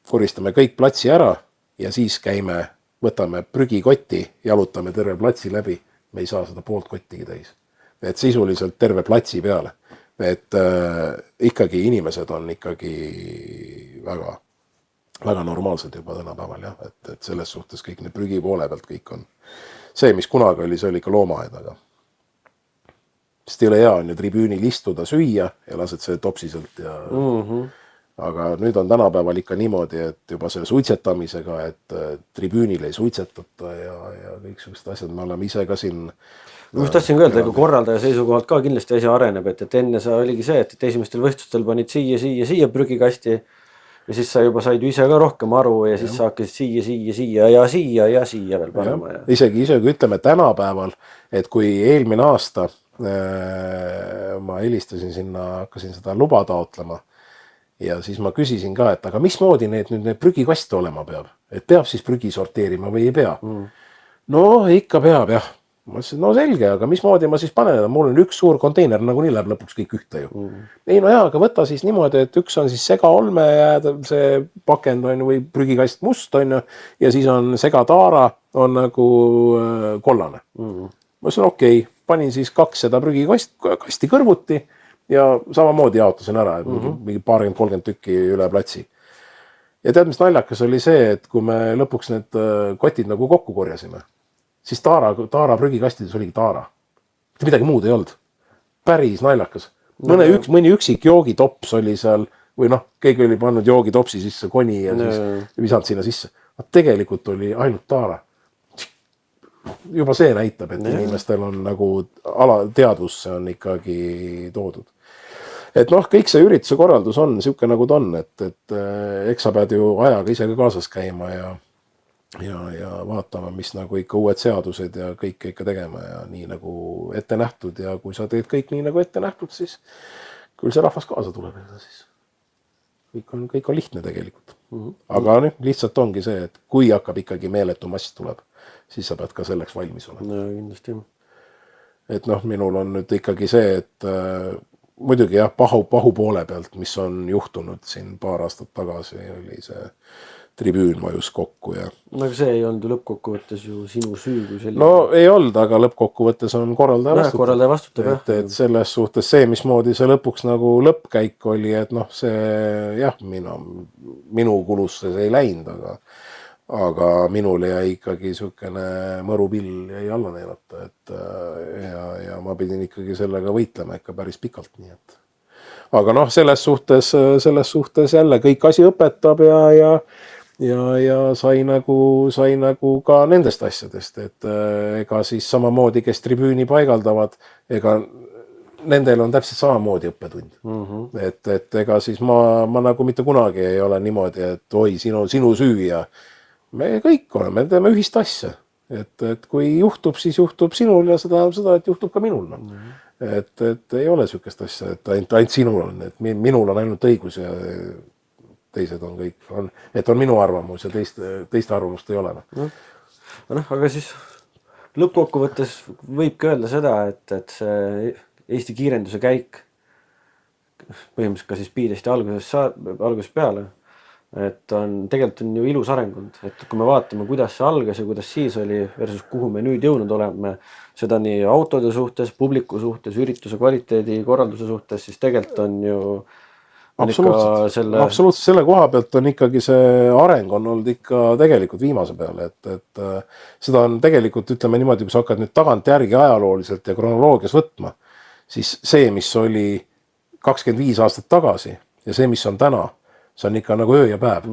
koristame kõik platsi ära ja siis käime, võtame prügikotti, jalutame terve platsi läbi, me ei saa seda poolt kottigi täis. Et sisuliselt terve platsi peale. Et ikkagi inimesed on ikkagi väga, väga normaalsed juba tänapäeval, jah. Et selles suhtes kõik need prügi poole pealt kõik on. See, mis kunagi oli, see oli ikka loomaaedaga. Sest ei ole hea on ju tribüünil istuda, süüa ja lased see topsiselt ja... Aga nüüd on tänapäeval ikka niimoodi, et juba selle suitsetamisega, et tribüünil ei suitsetata ja kõik sellised asjad, me oleme ise ka siin... Ma just tahtsin öelda, ega korraldaja seisukohalt ka kindlasti asi areneb, et enne sa oligi see, et esimestel võistlustel panid siia prügikasti ja siis sa juba said ju ise ka rohkem aru ja siis sa hakkasid siia veel panema. Isegi ütleme tänapäeval, et kui eelmine aasta ma helistasin sinna, hakkasin seda luba taotlema, ja siis ma küsisin ka, et aga mismoodi need prügikaste olema peab? Et peab siis prügi sorteerima või ei pea? No ikka peab, jah. Ma ütlesin, no selge, aga mismoodi ma siis panen? Mul on üks suur konteiner, nagu nii läheb lõpuks kõik ühte ju. Ei, no jaa, aga võta siis niimoodi, et üks on siis segaolme ja see pakend on või prügikast must on ju, ja siis on segataara on nagu kollane. Ma ütlesin, okei, panin siis 2 seda prügikasti kõrvuti, ja samamoodi jaotasin ära, mingi 20-30 tükki üle platsi. Ja tead, mis naljakas oli see, et kui me lõpuks need kotid nagu kokku korjasime, siis taara prügikastides oligi taara. Midagi muud ei olnud. Päris naljakas. Mõni üksik joogitops oli seal, või noh, keegi oli pannud joogitopsi sisse koni ja siis visanud sinna sisse. Tegelikult oli ainult taara. Juba see näitab, et inimestel on nagu teadvusse on ikkagi toodud. Et noh, kõik see ürituse korraldus on siuke nagu ta on, et eks sa pead ju ajaga ise ka kaasas käima ja vaatama, mis nagu ikka uued seadused ja kõik ikka tegema ja nii nagu ette nähtud ja kui sa teed kõik nii nagu ette nähtud, siis küll see rahvas kaasa tuleb ja siis kõik on lihtne tegelikult. Aga lihtsalt ongi see, et kui hakkab ikkagi meeletu mass tuleb, siis sa pead ka selleks valmis olema. No kindlasti. Et minul on nüüd ikkagi see, et muidugi jah, pahu poole pealt, mis on juhtunud siin paar aastat tagasi, oli see tribüün vajus kokku ja... No see ei olnud lõppkokkuvõttes ju sinu süü kui selline. No ei olnud, aga lõppkokkuvõttes on korraldaja vastutab. Et selles suhtes see, mismoodi see lõpuks nagu lõppkäik oli, et see jah, minu kulusse see ei läinud, aga minul jäi ikkagi sükene mõrupill jäi alla neelata, et ja ma pidin ikkagi sellega võitlema ikka päris pikalt, nii et. Aga selles suhtes jälle kõik asi õpetab ja sai nagu ka nendest asjadest, et ega siis samamoodi, kes tribüüni paigaldavad, ega nendel on täpselt samamoodi õppetund. Et ega siis ma nagu mitte kunagi ei ole niimoodi, et oi, sinu süü ja me kõik oleme, me teeme ühist asja. Et kui juhtub, siis juhtub sinul ja seda, et juhtub ka minul. Et ei ole sükest asja, et ainult sinul on, et minul on ainult õigus ja teised on kõik, et on minu arvamus ja teiste arvamust ei ole. Aga siis lõppkokkuvõttes võibki öelda seda, et see Eesti kiirenduse käik põhimõtteliselt ka siis Speedesti algusest peale, et tegelikult on ju ilus arengund, et kui me vaatame, kuidas see algas ja kuidas siis oli versus kuhu me nüüd jõudnud oleme, seda nii autode suhtes, publiku suhtes, ürituse kvaliteedi, korralduse suhtes, siis tegelikult on ju Absoluutselt, selle koha pealt on ikkagi see areng on olnud ikka tegelikult viimase peale, et seda on tegelikult, ütleme niimoodi, kui sa hakkad nüüd tagant järgi ajalooliselt ja kronoloogias võtma, siis see, mis oli 25 aastat tagasi ja see, mis on täna, see on ikka nagu öö ja päev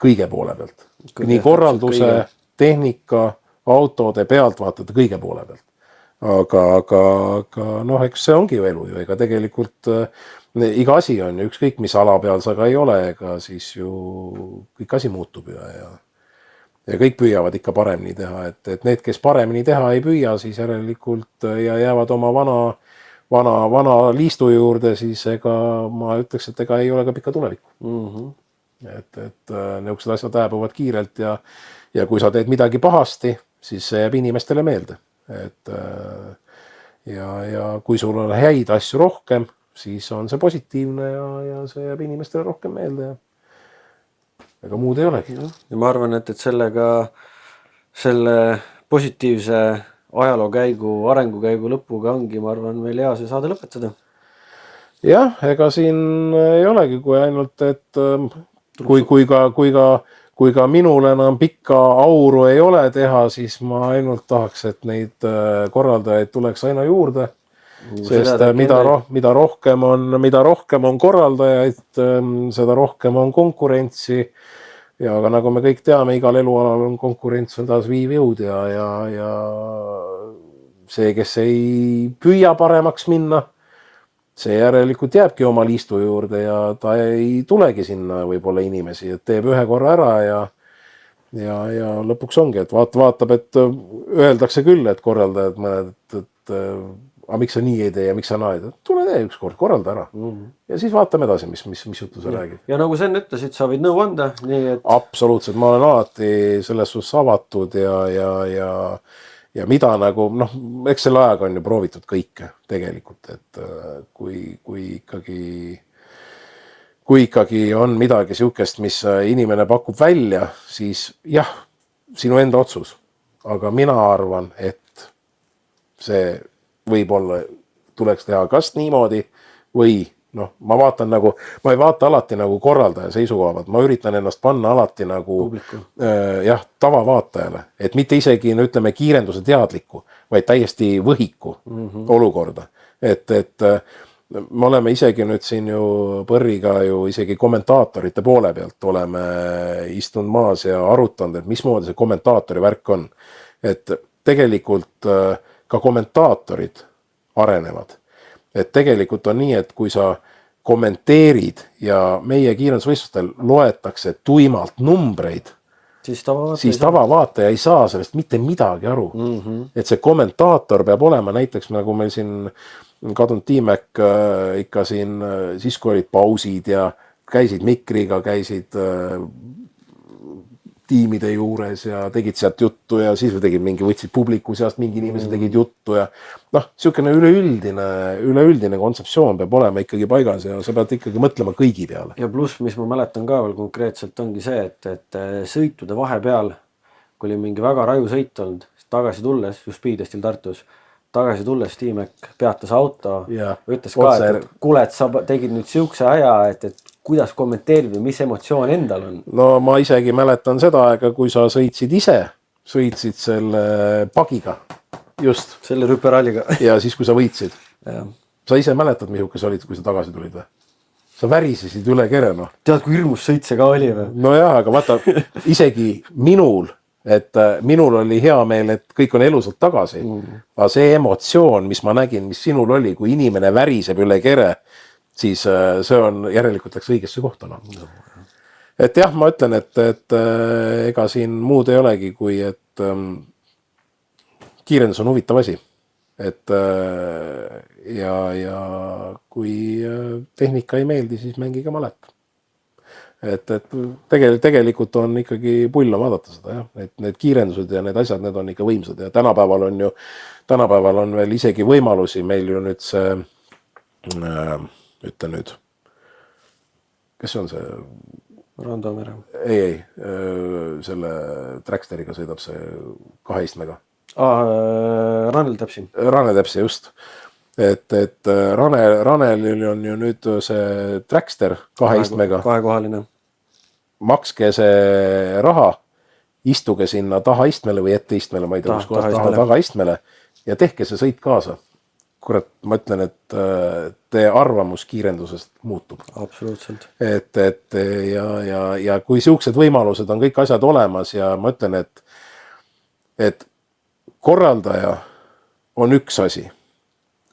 kõige poole pealt. Nii korralduse, tehnika, autode pealtvaatajate kõige poole pealt. Aga eks see ongi ju elu ju, ega tegelikult iga asi on ju, ükskõik mis ala peal sa ka ei ole, ega siis ju kõik asi muutub ja kõik püüavad ikka paremini teha, et need, kes paremini teha ei püüa, siis järelikult ja jäävad oma vana liistu juurde, siis ega ma ütleks, et ega ei ole ka pikka tulevikku. Et niisugused asjad hääbuvad kiirelt ja kui sa teed midagi pahasti, siis see jääb inimestele meelde. Ja kui sul on häid asju rohkem, siis on see positiivne ja see jääb inimestele rohkem meelde. Ega muud ei olegi. Ja ma arvan, et selle positiivse ajalookäigu, arengukäigu lõpuga ongi, ma arvan, meil hea see saade lõpetada. Jah, ega siin ei olegi, kui ainult, et kui ka minul enam pikka auru ei ole teha, siis ma ainult tahaks, et neid korraldajaid tuleks aina juurde. Sest mida rohkem on korraldajaid, seda rohkem on konkurentsi ja aga nagu me kõik teame, igal elualal on konkurents on taas viiv jõud ja see, kes ei püüa paremaks minna, see järelikult jääbki oma liistu juurde ja ta ei tulegi sinna võib-olla inimesi, et teeb ühe korra ära ja lõpuks ongi, et vaatab, et öeldakse küll, et korraldajad mõned, et aga miks sa nii ei tee ja miks sa naa ei tee? Tule tee üks kord, korralda ära. Ja siis vaatame edasi, mis juttu sa räägid. Ja nagu sen ütlesid, sa võid nõu anda. Absoluutselt, ma olen alati selles suhtes avatud ja mida nagu, eks selle ajaga on ju proovitud kõike tegelikult, et kui ikkagi on midagi siukest, mis inimene pakub välja, siis jah, sinu enda otsus. Aga mina arvan, et see võib-olla tuleks teha kas niimoodi või ma vaatan nagu, ma ei vaata alati nagu korraldaja seisukohavad, ma üritan ennast panna alati nagu tavavaatajale, et mitte isegi ütleme kiirenduse teadliku, vaid täiesti võhiku olukorda. Et me oleme isegi nüüd siin ju Põrriga ju isegi kommentaatorite poole pealt oleme istunud maas ja arutanud, et mismoodi see kommentaatori värk on. Et tegelikult ka kommentaatorid arenevad. Et tegelikult on nii, et kui sa kommenteerid ja meie kiirendusvõistlustel loetakse tuimalt numbreid, siis tavavaataja ei saa sellest mitte midagi aru. Et see kommentaator peab olema näiteks nagu meil siin kadunud T-Mac ikka siin siis, kui olid pausid ja käisid mikriga, käisid tiimide juures ja tegid sealt juttu ja siis tegid võtsid publiku seast, mingi inimesed tegid juttu ja noh, niisugune üleüldine kontseptsioon peab olema ikkagi paigas ja sa pead ikkagi mõtlema kõigi peale. Ja pluss, mis ma mäletan ka veel konkreetselt, ongi see, et sõitude vahepeal, kui oli mingi väga raju sõit olnud, tagasi tulles, just Speedestil Tartus, tagasi tulles T-Mac peatas auto ja ütles ka, et kuule, et sa tegid nüüd siukse aja, et kuidas kommenteerida, mis emotsioon endal on? No ma isegi mäletan seda aega, kui sa sõitsid selle pagiga, just. Selle rüperalliga. Ja siis, kui sa võitsid. Sa ise mäletad, mihuke sa olid, kui sa tagasi tulid või? Sa värisesid üle kere, noh. Tead, kui hirmus sõit see ka oli või? No jah, aga vaata, isegi minul oli hea meel, et kõik on elusalt tagasi. Aga see emotsioon, mis ma nägin, mis sinul oli, kui inimene väriseb üle kere, siis see on järelikult läks õigesse kohta. No. Et jah, ma ütlen, et ega siin muud ei olegi, kui et kiirendus on huvitav asi. Et ja kui tehnika ei meeldi, siis mängige malet. Et tegelikult on ikkagi pull on vaadata seda, jah. Need kiirendused ja need asjad, need on ikka võimsad ja tänapäeval on veel isegi võimalusi meil ju nüüd see ütle nüüd, kes on see? Randomere. Ei, selle Tracksteriga sõidab see 2 istmega. Ranel Täpsi. Ranel Täpsi, just. Et Ranelil on ju nüüd see Trackster 2 istmega. 2-kohaline. Makske see raha, istuge sinna taha istmele või ette istmele, ma ei tea, kus kohas taga istmele ja tehke see sõit kaasa. Kurat, ma ütlen, et teie arvamus kiirendusest muutub. Absoluutselt. Ja kui siuksed võimalused on kõik asjad olemas ja ma ütlen, et korraldaja on üks asi,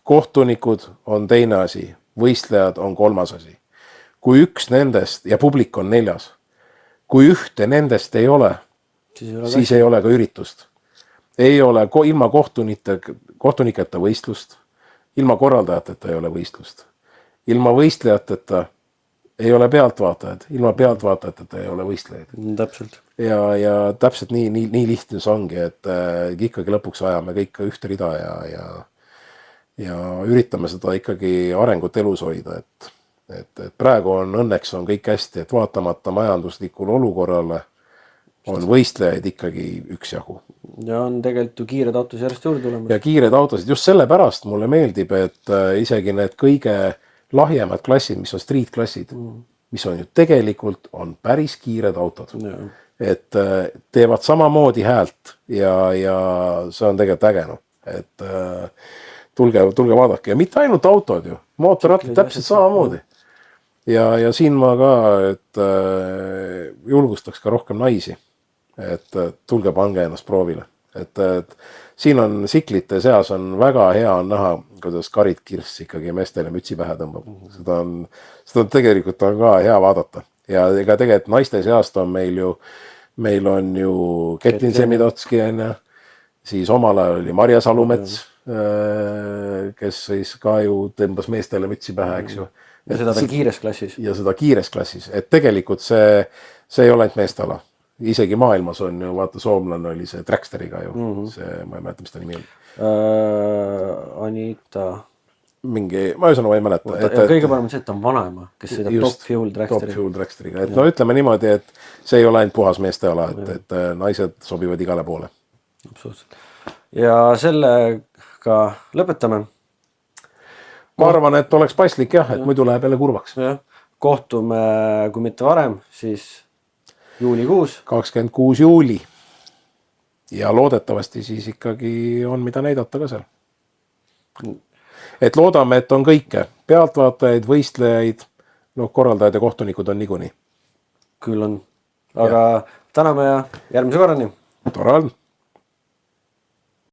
kohtunikud on teine asi, võistlejad on 3. asi. Kui üks nendest ja publik on 4. Kui ühte nendest ei ole, siis ei ole ka üritust. Ei ole ilma kohtuniketa võistlust. Ilma korraldajateta ei ole võistlust. Ilma võistlejateta ei ole pealtvaatajad. Ilma pealtvaatajateta ei ole võistlejaid. Täpselt. Ja täpselt nii lihtne see ongi, et ikkagi lõpuks ajame kõik ühte rida ja üritame seda ikkagi arengut elus hoida. Et praegu õnneks on kõik hästi, et vaatamata majanduslikul olukorrale on võistlejaid ikkagi üksjagu. Ja on tegelikult ju kiired autosid järjest juurde tulemas. Ja kiired autosid, just sellepärast mulle meeldib, et isegi need kõige lahjemad klassid, mis on street klassid, mis on ju tegelikult on päris kiired autod. Ja. Et teevad samamoodi häält ja see on tegelikult ägenu. Et tulge vaadake ja mitte ainult autod ju, mootorrattad täpselt samamoodi. Ja siin ma ka, et julgustaks ka rohkem naisi. Et tulge pange ennast proovile. Et siin on siklite seas on väga hea on näha, kuidas Karit Kirss ikkagi meestele mütsi pähe tõmbab. Seda tegelikult on ka hea vaadata. Ja ega tegelikult naiste seast on meil on ju Ketlin Semidotski, siis omal ajal oli Marja Salumets, kes siis ka ju tõmbas meestele mütsi pähe, eks ju. Ja seda kiires klassis. Ja seda kiires klassis. Et tegelikult see ei ole ainult meestala. Isegi maailmas on ju, vaata soomlane oli see Tracksteriga ju. See, ma ei mäleta, mis ta nimi oli. Anita. Ma ei ei mäleta. Kõige parem see, et ta on vanaema, kes sõidab Top Fuel Tracksteriga. Top Fuel Tracksteriga. Et no ütleme niimoodi, et see ei ole ainult puhas meeste ala, et naised sobivad igale poole. Absoluutselt. Ja sellega lõpetame. Ma arvan, et oleks paslik jah, et muidu läheb jälle kurvaks. Kohtume, kui mitte varem, siis juulikuus. 26 juuli. Ja loodetavasti siis ikkagi on mida näidata ka seal. Et loodame, et on kõike. Pealtvaatajaid, võistlejaid, korraldajad ja kohtunikud on niikuinii. Küll on. Aga täname ja järgmise korrani. Tore on.